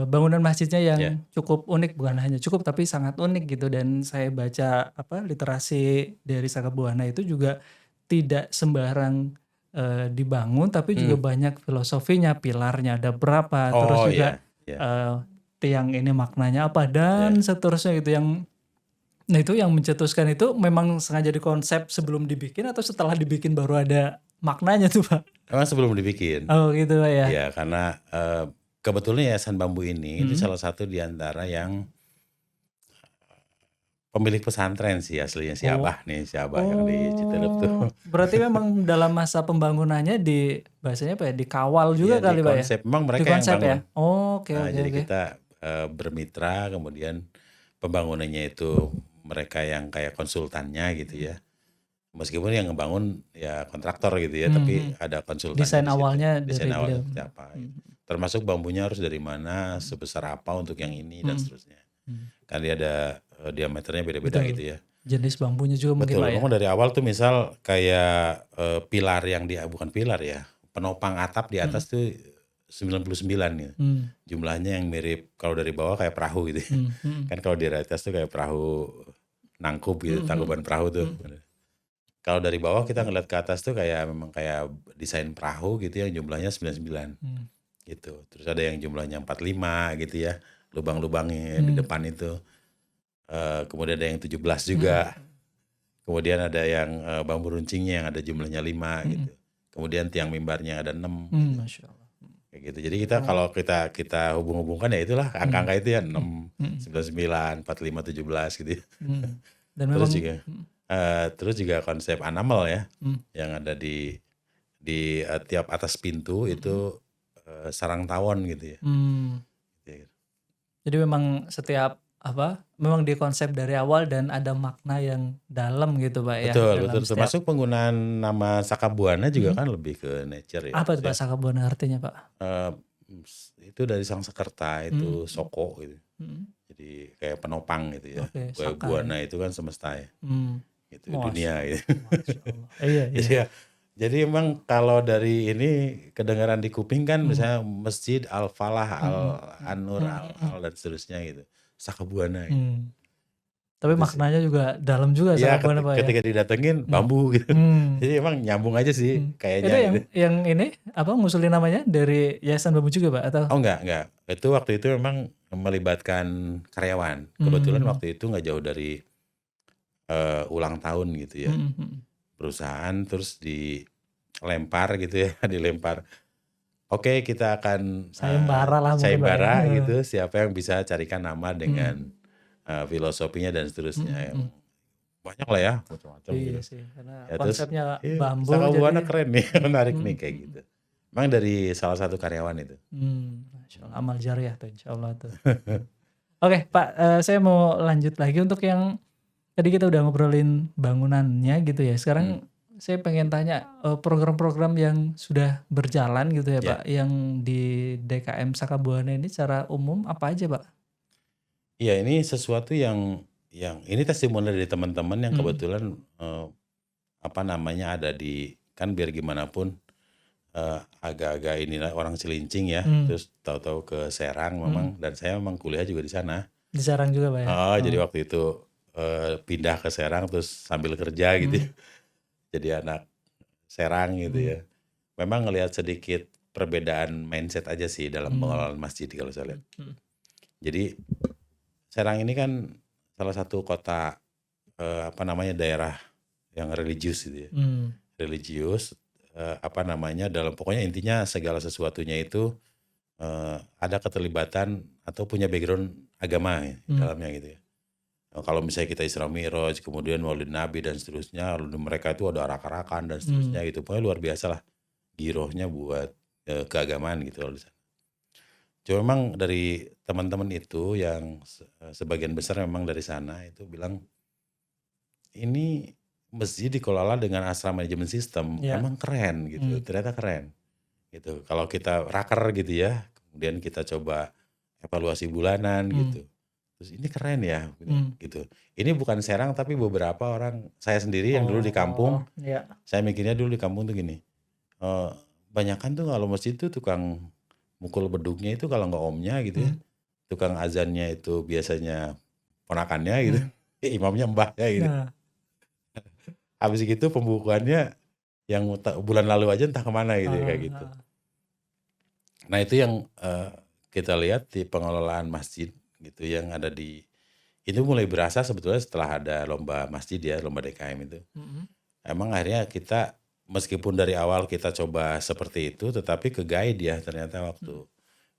bangunan masjidnya yang Iya. cukup unik, bukan hanya cukup tapi sangat unik gitu. Dan saya baca literasi dari Sakabuana itu juga tidak sembarang dibangun, tapi juga banyak filosofinya, pilarnya ada berapa, terus Oh juga iya, iya, tiang ini maknanya apa dan iya. seterusnya gitu. Nah itu yang mencetuskan itu memang sengaja dikonsep sebelum dibikin atau setelah dibikin baru ada maknanya tuh Pak? Emang sebelum dibikin. Oh gitu Pak ya. Iya, karena kebetulan Yayasan Bambu ini itu salah satu di antara yang pemilik pesantren sih aslinya, si Oh. Abah nih, si Abah yang di Citerep tuh. Berarti memang dalam masa pembangunannya bahasanya apa ya, dikawal juga Iya, kali Pak ya? dikonsep. Memang mereka yang Dikonsep ya? bangun. Oh, oke oke Jadi oke. kita bermitra, kemudian pembangunannya itu mereka yang kayak konsultannya gitu ya. Meskipun yang ngebangun ya kontraktor gitu ya, tapi ada konsultannya Desain di situ. awalnya Desain dari awalnya beliau. seperti apa. Termasuk bambunya harus dari mana, sebesar apa untuk yang ini dan seterusnya. Kan dia ada diameternya beda-beda Betul. gitu ya. Jenis bambunya juga mungkin Betul, Pak ya? memang dari awal tuh misal kayak pilar yang bukan pilar ya, penopang atap di atas tuh 99 gitu. Jumlahnya yang mirip kalau dari bawah kayak perahu gitu ya. Kan kalau di atas tuh kayak perahu nangkup gitu, tangkuban perahu tuh. Kalau dari bawah kita ngeliat ke atas tuh kayak memang kayak desain perahu gitu yang jumlahnya 99 gitu. Terus ada yang jumlahnya 45 gitu ya, lubang-lubangnya di depan itu. Kemudian ada yang 17 juga. Kemudian ada yang bambu runcingnya yang ada jumlahnya 5 gitu. Kemudian tiang mimbarnya ada 6 gitu. Masya Allah. Kayak gitu. Jadi kita kalau kita hubung-hubungkan ya itulah angka-angka itu ya 6, 99, 45, 17 gitu ya. Dan Terus memang juga terus juga konsep animal ya yang ada di tiap atas pintu itu sarang tawon gitu ya. Gitu. jadi memang setiap memang dikonsep dari awal dan ada makna yang dalam gitu Pak ya. Betul, Dalam betul. setiap Termasuk penggunaan nama Sakabuana juga kan lebih ke nature ya. apa itu Pak Sakabuana artinya Pak? Itu dari Sangsekerta itu Soko gitu. Jadi kayak penopang gitu ya. Oke, Kayak Saka buana itu kan semesta ya. Gitu, dunia gitu. Masya Allah. Iya Jadi iya. ya, jadi emang kalau dari ini kedengaran di kuping kan misalnya Masjid Al-Falah, Al-An-Nur, Al dan seterusnya gitu. Sakabuana gitu. Tapi Itu sih. maknanya juga dalam juga Iya, Sakabuana Pak ya. ketika didatengin bambu gitu. Jadi emang nyambung aja sih Itu kayaknya yang gitu. ini ngusulin namanya dari Yayasan Bambu juga Pak atau? Oh enggak. Itu waktu itu memang melibatkan karyawan. Kebetulan waktu itu nggak jauh dari ulang tahun gitu ya. Perusahaan terus dilempar gitu ya, dilempar. Oke, kita akan Sayembara lah mungkin Pak ya. sayembara gitu, siapa yang bisa carikan nama dengan filosofinya dan seterusnya. Banyak lah ya, macam-macam Iya gitu. sih, karena Ya, terus, konsepnya iya, bambu Sakabuana jadi keren nih, menarik nih kayak gitu. Emang dari salah satu karyawan itu. Masya Allah, amal jariah tuh insya Allah tuh. Oke Pak, saya mau lanjut lagi untuk yang tadi kita udah ngobrolin bangunannya gitu ya. Sekarang saya pengen tanya program-program yang sudah berjalan gitu ya Pak, yang di DKM Sakabuana ini secara umum apa aja Pak? Iya, ini sesuatu yang ini testimoni dari teman-teman yang kebetulan ada di, kan biar gimana pun agak-agak inilah orang Cilincing ya, terus tahu-tahu ke Serang memang, dan saya memang kuliah juga di sana. Di Serang juga Pak ya? Jadi waktu itu pindah ke Serang terus sambil kerja gitu. Jadi anak Serang gitu ya. Memang ngelihat sedikit perbedaan mindset aja sih dalam pengelolaan masjid kalau saya lihat. Jadi Serang ini kan salah satu kota daerah yang religius gitu ya. Religius dalam pokoknya intinya segala sesuatunya itu ada keterlibatan atau punya background agama ya, dalamnya gitu ya. Kalau misalnya kita Isra Mi'raj, kemudian Maulid Nabi dan seterusnya, lalu mereka itu ada arak-arakan dan seterusnya gitu. Pokoknya luar biasa lah girohnya buat keagamaan gitu loh di sana. Cuma memang dari teman-teman itu yang sebagian besar memang dari sana itu bilang ini masjid dikelola dengan asrama manajemen sistem, Ya. emang keren gitu, ternyata keren gitu. Kalau kita raker gitu ya, kemudian kita coba evaluasi bulanan gitu. Terus ini keren ya gitu. Ini bukan Serang tapi beberapa orang, saya sendiri yang dulu di kampung, Ya. saya mikirnya dulu di kampung tuh gini, banyakan tuh kalau masjid tuh tukang mukul beduknya itu kalau nggak omnya gitu ya, tukang azannya itu biasanya ponakannya gitu, imamnya mbahnya gitu. Nah, Habis gitu pembukuannya yang bulan lalu aja entah kemana gitu ya, kayak gitu. Nah itu yang kita lihat di pengelolaan masjid gitu yang ada di, itu mulai berasa sebetulnya setelah ada lomba masjid ya, lomba DKM itu. Emang akhirnya kita meskipun dari awal kita coba seperti itu, tetapi ke guide ya ternyata waktu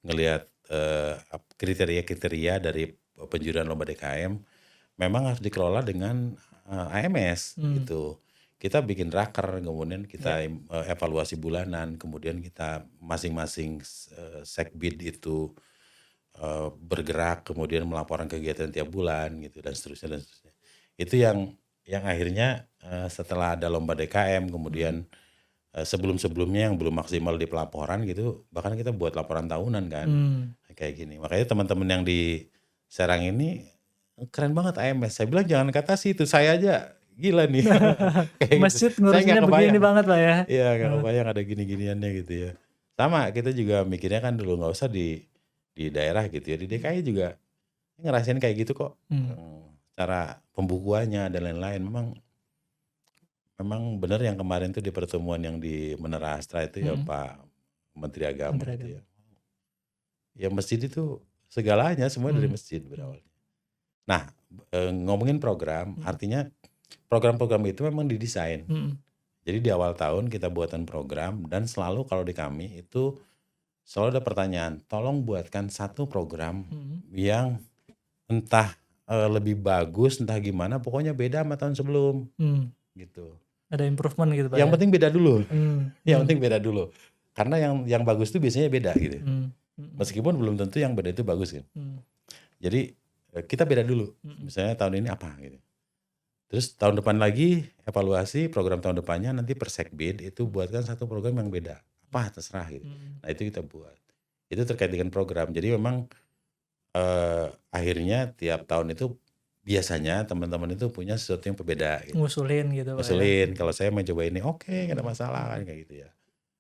ngelihat kriteria-kriteria dari penjurian lomba DKM, memang harus dikelola dengan AMS gitu. Kita bikin raker, kemudian kita evaluasi bulanan, kemudian kita masing-masing sekbid itu bergerak, kemudian melaporkan kegiatan tiap bulan gitu dan seterusnya dan seterusnya. Itu yang akhirnya setelah ada lomba DKM, kemudian sebelum-sebelumnya yang belum maksimal di pelaporan gitu, bahkan kita buat laporan tahunan kan, kayak gini. Makanya teman-teman yang di Serang ini keren banget AMS. Saya bilang jangan kata sih itu, saya aja gila nih. Kayak masjid gitu. Saya ngurusinnya nggak begini kebayang. banget Pak ya. Iya nggak kebayang ada gini-giniannya gitu ya. Sama kita juga mikirnya kan dulu nggak usah di daerah gitu ya, di DKI juga ngerasain kayak gitu kok. Cara pembukuannya dan lain-lain memang benar yang kemarin tuh di pertemuan yang di Menara Astra itu ya Pak Menteri Agama gitu ya. Ya masjid itu segalanya semua dari masjid berawal. Nah ngomongin program, artinya program-program itu memang didesain. Jadi di awal tahun kita buatan program dan selalu kalau di kami itu selalu ada pertanyaan, tolong buatkan satu program yang entah lebih bagus, entah gimana, pokoknya beda sama tahun sebelum gitu. Ada improvement gitu Pak. Yang penting beda dulu. Yang penting beda dulu. Karena yang bagus itu biasanya beda gitu. Meskipun belum tentu yang beda itu bagus kan. Jadi kita beda dulu. Misalnya tahun ini apa gitu. Terus tahun depan lagi evaluasi program tahun depannya, nanti per sekbid itu buatkan satu program yang beda. Apa terserah gitu. Nah itu kita buat. Itu terkait dengan program. Jadi memang akhirnya tiap tahun itu biasanya teman-teman itu punya sesuatu yang berbeda gitu. Ngusulin gitu Pak. Ngusulin, kalau saya mau coba ini oke, gak ada masalah kan kayak gitu ya.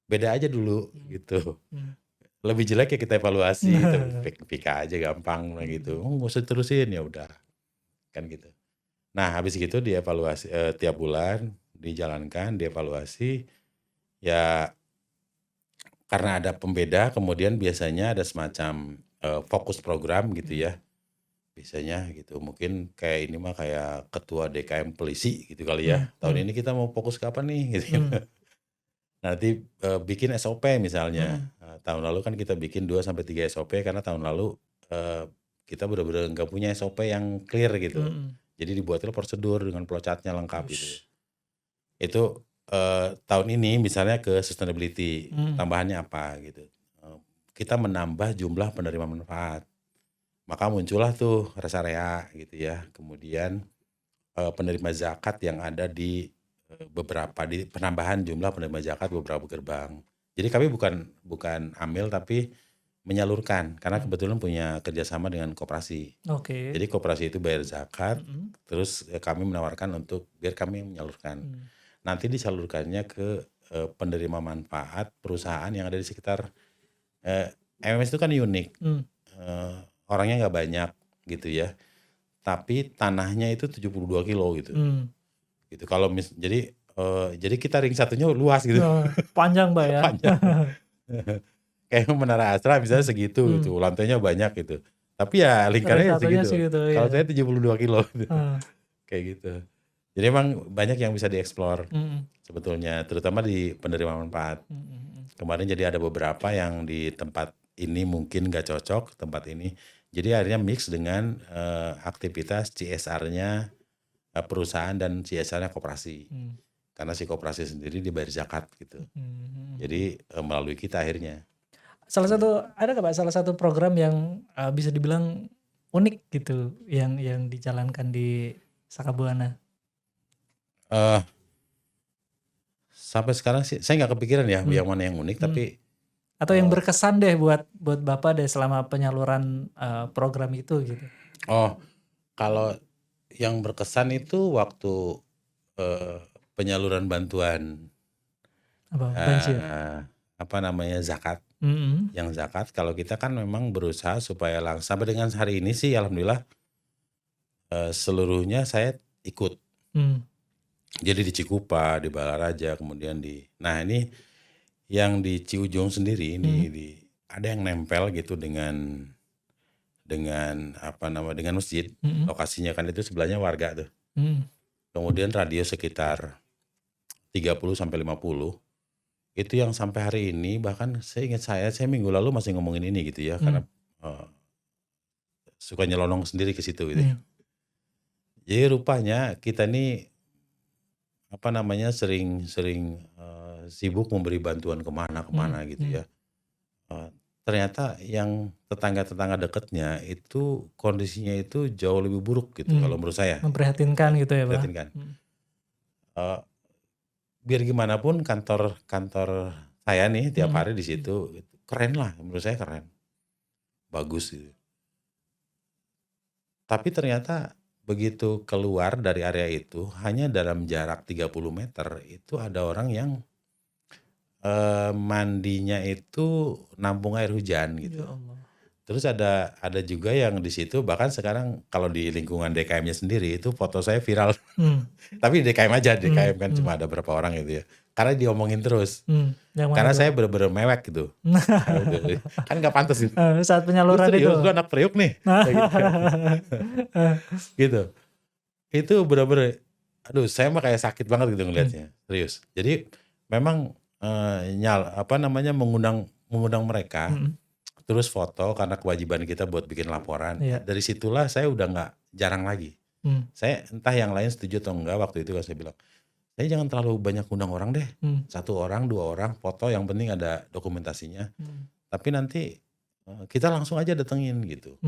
Beda aja dulu gitu. Lebih jelek ya kita evaluasi, pika aja gampang gitu. Nggak usah terusin ya udah. Kan gitu. Nah, habis gitu dievaluasi tiap bulan dijalankan, dievaluasi ya, karena ada pembeda, kemudian biasanya ada semacam fokus program gitu ya. Biasanya gitu, mungkin kayak ini mah kayak ketua DKM polisi gitu kali ya. Tahun ini kita mau fokus ke apa nih gitu. Nanti bikin SOP misalnya. Tahun lalu kan kita bikin 2-3 SOP karena tahun lalu kita benar-benar nggak punya SOP yang clear gitu. Jadi dibuatlah prosedur dengan flowchartnya lengkap gitu. Itu tahun ini misalnya ke sustainability, tambahannya apa gitu. Kita menambah jumlah penerima manfaat. Maka muncullah tuh rest area gitu ya. Kemudian penerima zakat yang ada di beberapa, di penambahan jumlah penerima zakat beberapa gerbang. Jadi kami bukan ambil tapi menyalurkan karena kebetulan punya kerjasama dengan koperasi. Jadi koperasi itu bayar zakat, terus kami menawarkan untuk biar kami menyalurkan. Nanti disalurkannya ke penerima manfaat perusahaan yang ada di sekitar. MMS itu kan unik. Orangnya nggak banyak gitu ya, tapi tanahnya itu 72 kilo gitu. Gitu. Kalau jadi kita ring satunya luas gitu. Panjang Mbak ya. Panjang. Kayak Menara Astra misalnya segitu gitu, lantainya banyak gitu. Tapi ya lingkarnya segitu. Kalau saya 72 kilo gitu. Kayak gitu. Jadi emang banyak yang bisa dieksplor sebetulnya, terutama di penerima manfaat. Kemarin jadi ada beberapa yang di tempat ini mungkin nggak cocok tempat ini. Jadi akhirnya mix dengan aktivitas CSR-nya perusahaan dan CSR-nya koperasi. Karena si koperasi sendiri dibayar zakat gitu. Jadi melalui kita akhirnya. Ada nggak Pak salah satu program yang bisa dibilang unik gitu yang dijalankan di Sakabuana? Sampai sekarang sih saya nggak kepikiran ya yang mana yang unik, tapi Atau yang berkesan deh buat Bapak deh selama penyaluran program itu gitu. Kalau yang berkesan itu waktu penyaluran bantuan Banjir. zakat. Yang zakat, kalau kita kan memang berusaha supaya sampai dengan hari ini sih alhamdulillah seluruhnya saya ikut. Jadi di Cikupa, di Balaraja, kemudian nah ini yang di Ciujung sendiri ini ada yang nempel gitu dengan masjid. Lokasinya kan itu sebelahnya warga tuh. Kemudian radius sekitar 30 sampai 50. Itu yang sampai hari ini, bahkan saya minggu lalu masih ngomongin ini gitu ya, karena suka nyelonong sendiri ke situ gitu. Jadi rupanya kita nih sering sibuk memberi bantuan kemana gitu ya. Ternyata yang tetangga-tetangga dekatnya itu kondisinya itu jauh lebih buruk gitu kalau menurut saya. Memprihatinkan gitu ya Pak. Memprihatinkan. Biar gimana pun kantor saya nih tiap hari di situ keren lah, menurut saya keren, bagus gitu. Tapi ternyata begitu keluar dari area itu hanya dalam jarak 30 meter itu ada orang yang mandinya itu nampung air hujan gitu. Ya Allah. Terus ada juga yang di situ, bahkan sekarang kalau di lingkungan DKM-nya sendiri itu foto saya viral. Tapi DKM aja, DKM kan cuma ada berapa orang gitu ya. Karena diomongin terus. Karena saya bener-bener mewek gitu. Kan gak pantas gitu. Saat penyaluran itu. Gue anak Priuk nih. Gitu. Itu bener-bener, aduh saya mah kayak sakit banget gitu ngelihatnya. Serius. Jadi memang mengundang mereka. Terus foto karena kewajiban kita buat bikin laporan. Dari situlah saya udah gak jarang lagi. Saya entah yang lain setuju atau enggak, waktu itu kan saya bilang, saya jangan terlalu banyak undang orang deh. 1 orang, 2 orang, foto yang penting ada dokumentasinya. Tapi nanti kita langsung aja datengin gitu.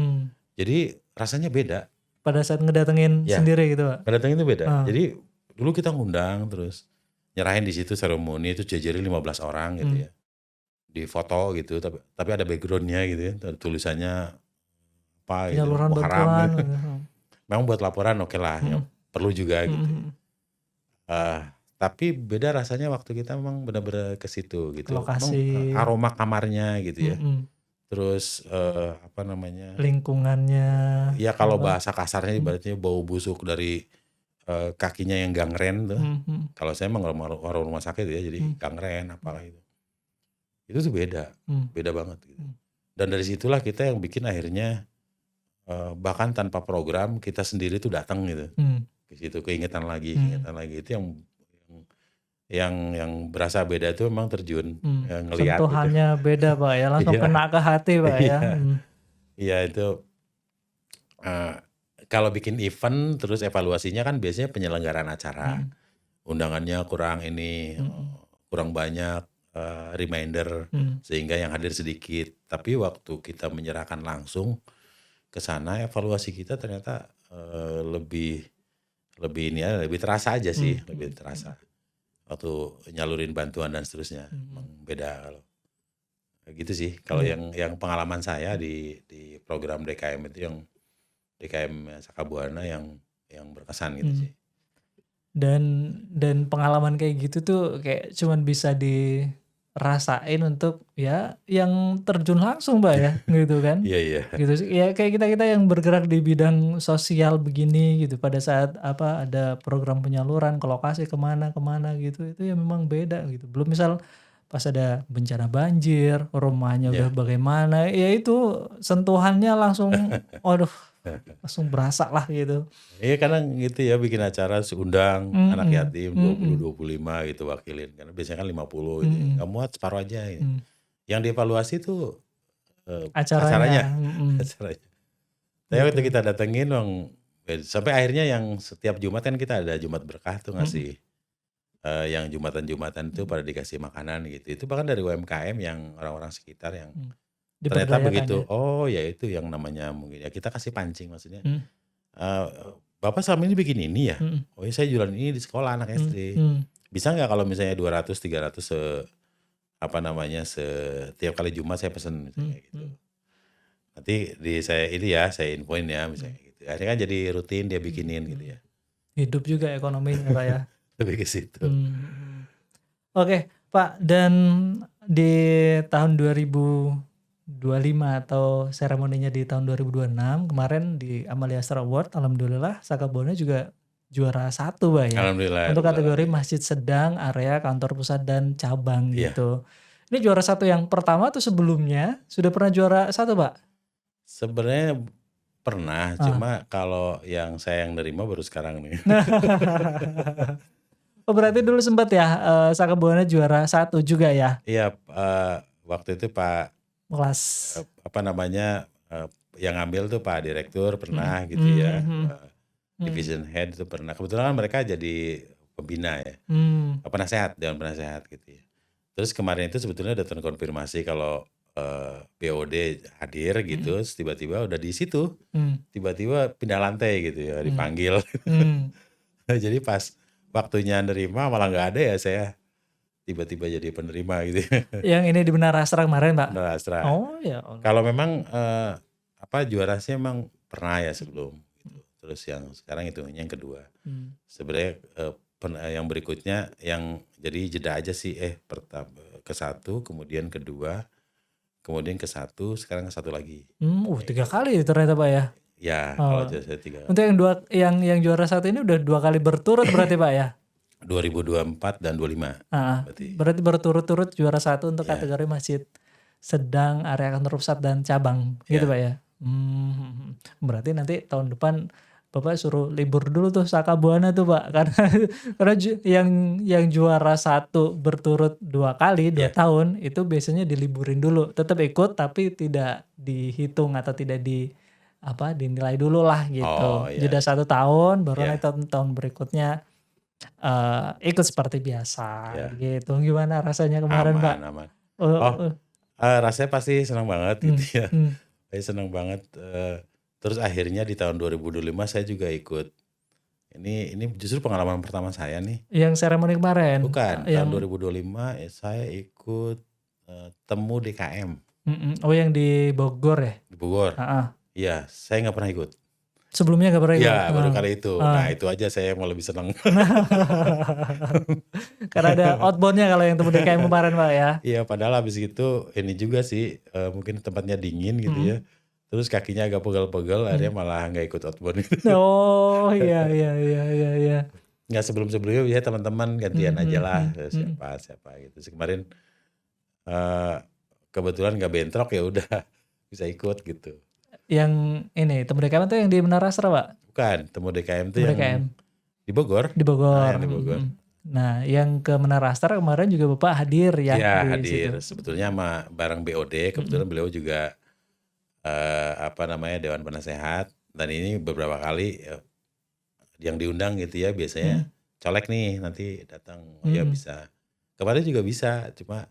Jadi rasanya beda. Pada saat ngedatengin sendiri gitu Pak? Ngedatengin itu beda. Jadi dulu kita ngundang terus nyerahin di situ seremoni itu jajarin 15 orang gitu ya. Di foto gitu, tapi ada backgroundnya gitu ya, tulisannya apa gitu, haram gitu. Memang buat laporan oke lah, ya, perlu juga gitu. Tapi beda rasanya waktu kita memang benar-benar ke situ gitu. Lokasi. Aroma kamarnya gitu ya. Terus lingkungannya. Ya kalau bahasa kasarnya ibaratnya bau busuk dari kakinya yang gangren tuh. Kalau saya emang warung rumah sakit ya, jadi gangren apalah itu. Itu tuh beda banget gitu. Dan dari situlah kita yang bikin akhirnya bahkan tanpa program kita sendiri tuh datang gitu. Ke situ keingetan lagi itu yang berasa beda itu memang terjun ngelihat. Sentuhannya gitu. Beda Pak ya, langsung kena ke hati Pak ya. Iya itu kalau bikin event terus evaluasinya kan biasanya penyelenggaraan acara. Undangannya kurang banyak. Reminder sehingga yang hadir sedikit, tapi waktu kita menyerahkan langsung ke sana evaluasi kita ternyata lebih terasa aja sih, lebih terasa waktu nyalurin bantuan dan seterusnya. Emang beda kalau gitu sih. Kalau yang pengalaman saya di program DKM itu yang DKM Sakabuana yang berkesan gitu sih. Dan pengalaman kayak gitu tuh kayak cuman bisa dirasain untuk ya yang terjun langsung Mbak ya gitu kan. Iya. Gitu sih ya, kayak kita yang bergerak di bidang sosial begini gitu, pada saat ada program penyaluran ke lokasi kemana gitu, itu ya memang beda gitu. Belum misal pas ada bencana banjir, rumahnya udah bagaimana, ya itu sentuhannya langsung langsung berasa lah gitu. Iya kadang gitu ya, bikin acara undang anak yatim 20-25 gitu wakilin. Karena biasanya kan 50 gitu. Gak muat separuh aja gitu. Yang dievaluasi tuh acaranya. Tapi waktu gitu. kita datengin sampai akhirnya yang setiap Jumat kan kita ada Jumat berkah tuh ngasih yang Jumatan-Jumatan itu pada dikasih makanan gitu. Itu bahkan dari UMKM yang orang-orang sekitar yang ternyata Diberdayakan begitu. ya. Oh ya itu yang namanya mungkin ya kita kasih pancing maksudnya. Hmm. Bapak selama ini bikin ini ya? Hmm. Oh ya saya jualan ini di sekolah anak SD. Bisa nggak kalau misalnya 200, 300 setiap kali Jumat saya pesen misalnya gitu. Nanti saya infoin ya misalnya gitu. Akhirnya kan jadi rutin dia bikinin gitu ya. Hidup juga ekonominya Pak ya. Lebih ke situ. Oke Pak, dan di tahun 2025 atau seremoninya di tahun 2026 kemarin di Amalia Star Award, alhamdulillah Sakabone juga juara 1 Pak ya. Alhamdulillah. Untuk kategori masjid sedang, area, kantor pusat dan cabang Iya. gitu. Ini juara 1 yang pertama atau sebelumnya sudah pernah juara 1 Pak? Sebenarnya pernah, cuma kalau yang saya yang nerima baru sekarang nih. Oh berarti dulu sempat ya Sakabone juara 1 juga ya? Iya, waktu itu Pak Kelas yang ngambil tuh Pak Direktur pernah gitu ya, Division Head itu pernah. Kebetulan kan mereka jadi pembina ya, penasehat, Dewan Penasehat gitu ya. Terus kemarin itu sebetulnya udah terkonfirmasi kalau BOD hadir gitu, terus tiba-tiba udah di situ, tiba-tiba pindah lantai gitu ya, dipanggil. Jadi pas waktunya nerima malah nggak ada ya, saya tiba-tiba jadi penerima gitu. Yang ini di Menara Astra kemarin Pak? Menara Astra. Oh ya. Kalau memang juara sih emang pernah ya sebelum gitu. Terus yang sekarang itu yang kedua. Sebenarnya yang berikutnya yang jadi jeda aja sih, pertama ke 1, kemudian kedua, kemudian ke 1, sekarang ke 1 lagi. 3 kali ternyata Pak ya? Ya, kalau saya 3. Untuk yang juara 1 ini udah 2 kali berturut berarti Pak ya? 2024 dan 25. Berarti berturut-turut juara 1 untuk kategori masjid sedang, area kantor pusat dan cabang gitu Pak ya? Berarti nanti tahun depan Bapak suruh libur dulu tuh Sakabuana tuh Pak, karena yang juara 1 berturut 2 kali 2 tahun itu biasanya diliburin dulu, tetap ikut tapi tidak dihitung atau tidak dinilai dulu lah gitu. Jeda 1 tahun baru nanti tahun berikutnya ikut seperti biasa gitu. Gimana rasanya kemarin Pak? Aman. Rasanya pasti senang banget gitu ya. Saya senang banget. Terus akhirnya di tahun 2025 saya juga ikut. Ini justru pengalaman pertama saya nih. Yang seremoni kemarin? Bukan, tahun 2025 saya ikut temu DKM. Oh yang di Bogor ya? Di Bogor. Iya, saya nggak pernah ikut. Sebelumnya nggak pernah ikut? Iya, baru kali itu. Nah itu aja saya mau lebih senang. Karena ada outboundnya kalau yang temu DKM kemarin Pak ya? Iya, padahal habis itu ini juga sih mungkin tempatnya dingin gitu ya. Terus kakinya agak pegel-pegel, akhirnya malah nggak ikut outbound itu. Oh iya. Nggak sebelum-sebelumnya ya teman-teman gantian aja lah siapa gitu. Kemarin kebetulan nggak bentrok ya udah bisa ikut gitu. Yang ini temu DKM itu yang di Menara Astra Pak? Bukan, temu DKM itu yang di Bogor. Di Bogor. Yang di Bogor. Nah yang ke Menara Astra kemarin juga Bapak hadir ya? Iya hadir, sebetulnya sama bareng BOD, kebetulan beliau juga Dewan Penasehat, dan ini beberapa kali yang diundang gitu ya, biasanya colek nih nanti datang, ya bisa. Kemarin juga bisa, cuma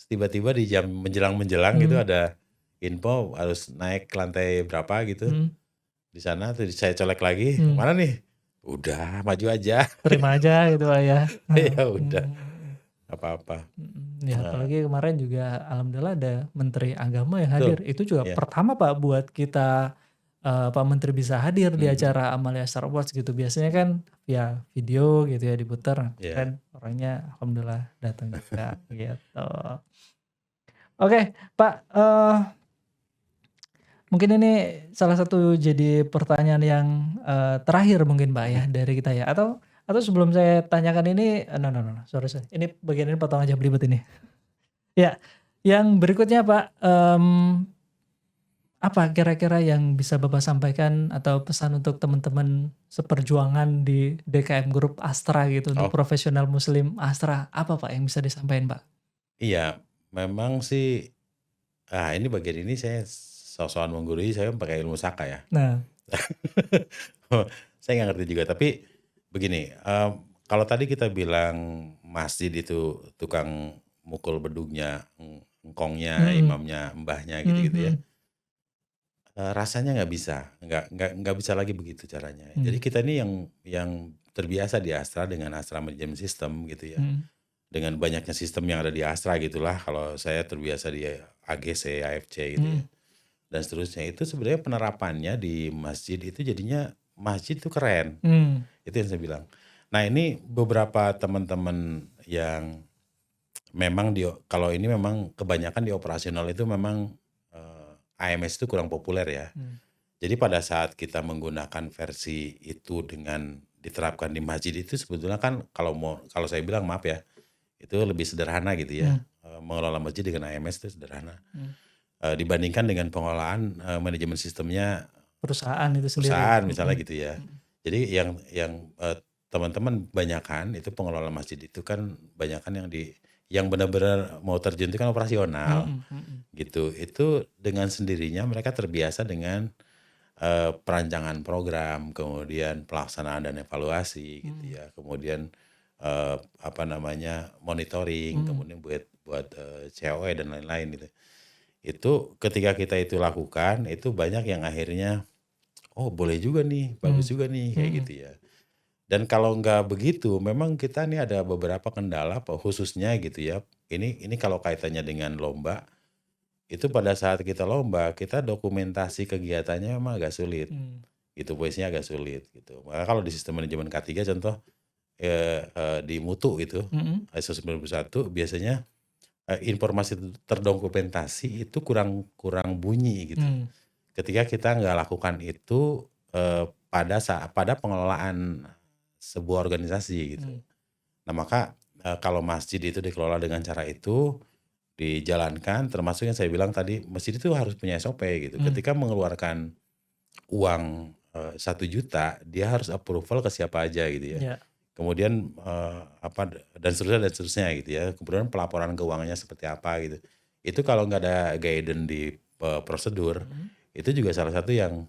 tiba-tiba di jam menjelang gitu ada info harus naik ke lantai berapa gitu. Di sana tuh saya colek lagi, mana nih? Udah maju aja. Terima aja gitu Pak ya. Ya udah, apa-apa. Ya apalagi kemarin juga alhamdulillah ada Menteri Agama yang hadir. Itu juga pertama Pak buat kita Pak Menteri bisa hadir di acara Amalia Star Awards gitu. Biasanya kan via video gitu ya diputar. Kan orangnya alhamdulillah datang juga gitu. Oke Pak, mungkin ini salah satu jadi pertanyaan yang terakhir mungkin Pak ya dari kita ya. Atau sebelum saya tanyakan ini, no, sorry. Ini bagian ini potong aja belibet ini. Ya, yang berikutnya Pak, apa kira-kira yang bisa Bapak sampaikan atau pesan untuk teman-teman seperjuangan di DKM Group Astra gitu, untuk profesional muslim Astra, apa Pak yang bisa disampaikan Pak? Iya, memang sih, ini bagian ini saya sok-sokan menggurui, saya pakai ilmu saka ya. Nah, Saya nggak ngerti juga, tapi begini, kalau tadi kita bilang masjid itu tukang mukul bedungnya, engkongnya, mm, imamnya, mbahnya mm, gitu-gitu ya. mm, Rasanya nggak bisa, nggak bisa lagi begitu caranya. Jadi mm, kita ini yang terbiasa di Astra dengan Astra Management System gitu ya. mm, Dengan banyaknya sistem yang ada di Astra gitulah. Kalau saya terbiasa di AGC, AFC gitu ya. mm, Dan seterusnya itu sebenarnya penerapannya di masjid itu jadinya masjid itu keren. mm, Itu yang saya bilang. Nah ini beberapa teman-teman yang memang kalau ini memang kebanyakan di operasional itu memang AMS itu kurang populer ya. mm, Jadi pada saat kita menggunakan versi itu dengan diterapkan di masjid itu sebetulnya kan kalau saya bilang maaf ya, itu lebih sederhana gitu ya. mm, Mengelola masjid dengan AMS itu sederhana. mm. Dibandingkan dengan pengelolaan manajemen sistemnya Perusahaan itu sendiri. perusahaan misalnya Mm, gitu ya. mm, Jadi yang teman-teman banyakan itu pengelola masjid itu kan banyakan yang benar-benar mau terjun itu kan operasional mm, mm, mm, gitu. Itu dengan sendirinya mereka terbiasa dengan perancangan program, kemudian pelaksanaan dan evaluasi gitu mm, ya, kemudian monitoring, mm, kemudian buat COE dan lain-lain gitu. Itu ketika kita itu lakukan, itu banyak yang akhirnya, oh boleh juga nih, bagus mm, juga nih kayak mm, gitu ya. Dan kalau nggak begitu, memang kita nih ada beberapa kendala, khususnya gitu ya. Ini kalau kaitannya dengan lomba, itu pada saat kita lomba, kita dokumentasi kegiatannya memang agak sulit. mm, Gitu, posisinya agak sulit gitu. Maka kalau di sistem manajemen K3 contoh di mutu gitu, mm, ISO 91 biasanya informasi terdokumentasi itu kurang bunyi gitu. mm, Ketika kita nggak lakukan itu pada pengelolaan sebuah organisasi gitu. mm, Nah maka kalau masjid itu dikelola dengan cara itu dijalankan, termasuk yang saya bilang tadi, masjid itu harus punya SOP gitu. mm. Ketika mengeluarkan uang 1 juta, dia harus approval ke siapa aja gitu ya. Ya. Kemudian dan seterusnya gitu ya. Kemudian pelaporan keuangannya seperti apa gitu. Itu kalau nggak ada guidance di prosedur, Mm, itu juga salah satu yang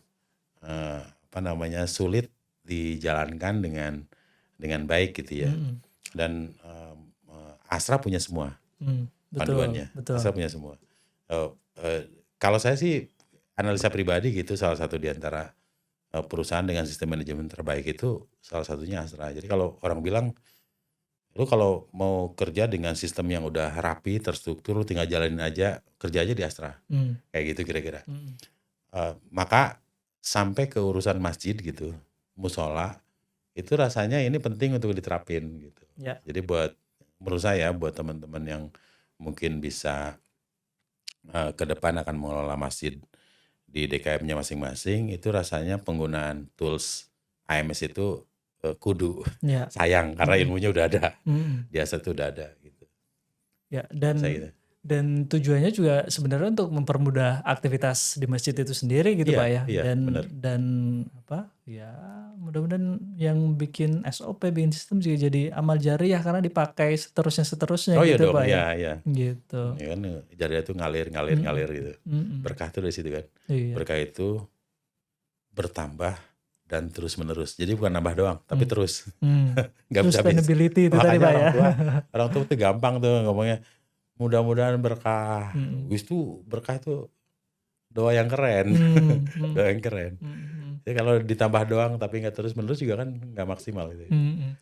sulit dijalankan dengan baik gitu ya. mm, Dan Astra punya semua mm. Betul, panduannya. betul. Astra punya semua. Kalau saya sih analisa pribadi gitu, salah satu di antara perusahaan dengan sistem manajemen terbaik itu salah satunya Astra. Jadi kalau orang bilang, lu kalau mau kerja dengan sistem yang udah rapi, terstruktur, lu tinggal jalanin aja, kerja aja di Astra. Mm, Kayak gitu kira-kira. mm, Maka sampai ke urusan masjid gitu, musola, itu rasanya ini penting untuk diterapin gitu. ya. Jadi menurut saya buat teman-teman yang mungkin bisa ke depan akan mengelola masjid di DKM-nya masing-masing, itu rasanya penggunaan tools AMS itu kudu Ya. sayang karena Mm, ilmunya udah ada, mm. biasa tuh udah ada gitu. Ya, Saya gitu. dan tujuannya juga sebenarnya untuk mempermudah aktivitas di masjid itu sendiri gitu Pak ya. Iya, benar. Dan apa? Ya, mudah-mudahan yang bikin SOP, bikin sistem juga jadi amal jariah karena dipakai seterusnya Oh iya gitu dong, Pak ya. iya. Gitu. Ya kan jariah itu ngalir Mm, gitu. mm, Berkah tuh dari situ kan. iya. Berkah itu bertambah dan terus menerus. Jadi bukan nambah doang, tapi Mm, terus. mm. Nggak bisa habis. Sustainability itu tadi Makanya Pak ya. orang tua tuh gampang tuh ngomongnya, mudah-mudahan berkah. Mm, Wis tuh berkah tuh doa yang keren. mm, mm, Doa yang keren. mm, Jadi kalau ditambah doang tapi nggak terus menerus juga kan nggak maksimal gitu. mm, mm.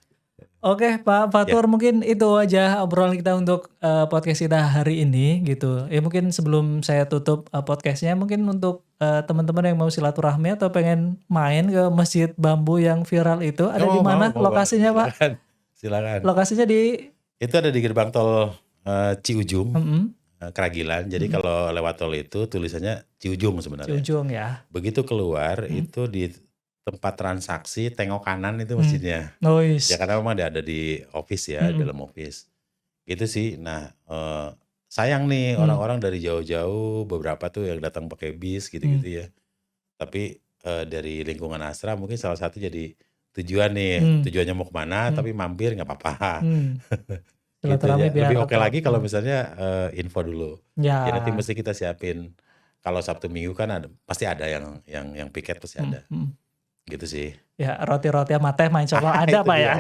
Oke Pak Ya, Fatur, mungkin itu aja obrolan kita untuk podcast kita hari ini gitu. Ya mungkin sebelum saya tutup podcastnya, mungkin untuk teman-teman yang mau silaturahmi atau pengen main ke Masjid Bambu yang viral itu, ada di mau mana banget. lokasinya Pak? Silakan. Lokasinya di Itu ada di gerbang tol Ciujung, mm, Keragilan. Jadi kalau lewat tol itu tulisannya Ciujung sebenarnya. Ciujung ya. Begitu keluar itu di tempat transaksi tengok kanan itu masjidnya. Noise. Ya karena memang ada di office ya, dalam office. Gitu sih. Nah, sayang nih orang-orang dari jauh-jauh, beberapa tuh yang datang pakai bis gitu-gitu ya. Tapi dari lingkungan Astra mungkin salah satu jadi tujuan nih. Tujuannya mau kemana tapi mampir nggak apa-apa. Gitu Silaturahmi ya. biar Lebih oke atau lagi kalau misalnya info dulu. ya. Ya nanti mesti kita siapin kalau Sabtu Minggu kan pasti ada yang piket pasti ada. Gitu sih. Ya roti-roti sama teh main coklat ada Itu Pak dia. ya.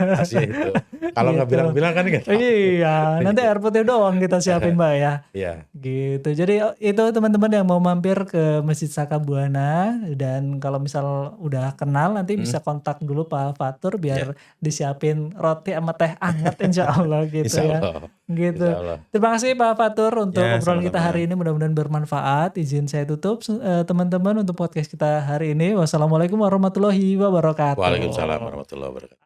Rahasia itu. Kalau nggak Gitu. bilang-bilang kan nggak tahu. Iya, nanti air putih doang kita siapin Pak ya. Iya. Gitu. Jadi itu teman-teman yang mau mampir ke Masjid Sakabuana, dan kalau misal udah kenal nanti bisa kontak dulu Pak Fatur biar disiapin roti sama teh anget insya Allah gitu Insya ya. Allah. Gitu. Insya Allah. Terima kasih Pak Fatur untuk Ya, obrolan kita sama-sama. hari ini, mudah-mudahan bermanfaat. Izin saya tutup teman-teman untuk podcast kita hari ini. Wassalamualaikum warahmatullahi wabarakatuh. Waalaikumsalam warahmatullahi wabarakatuh.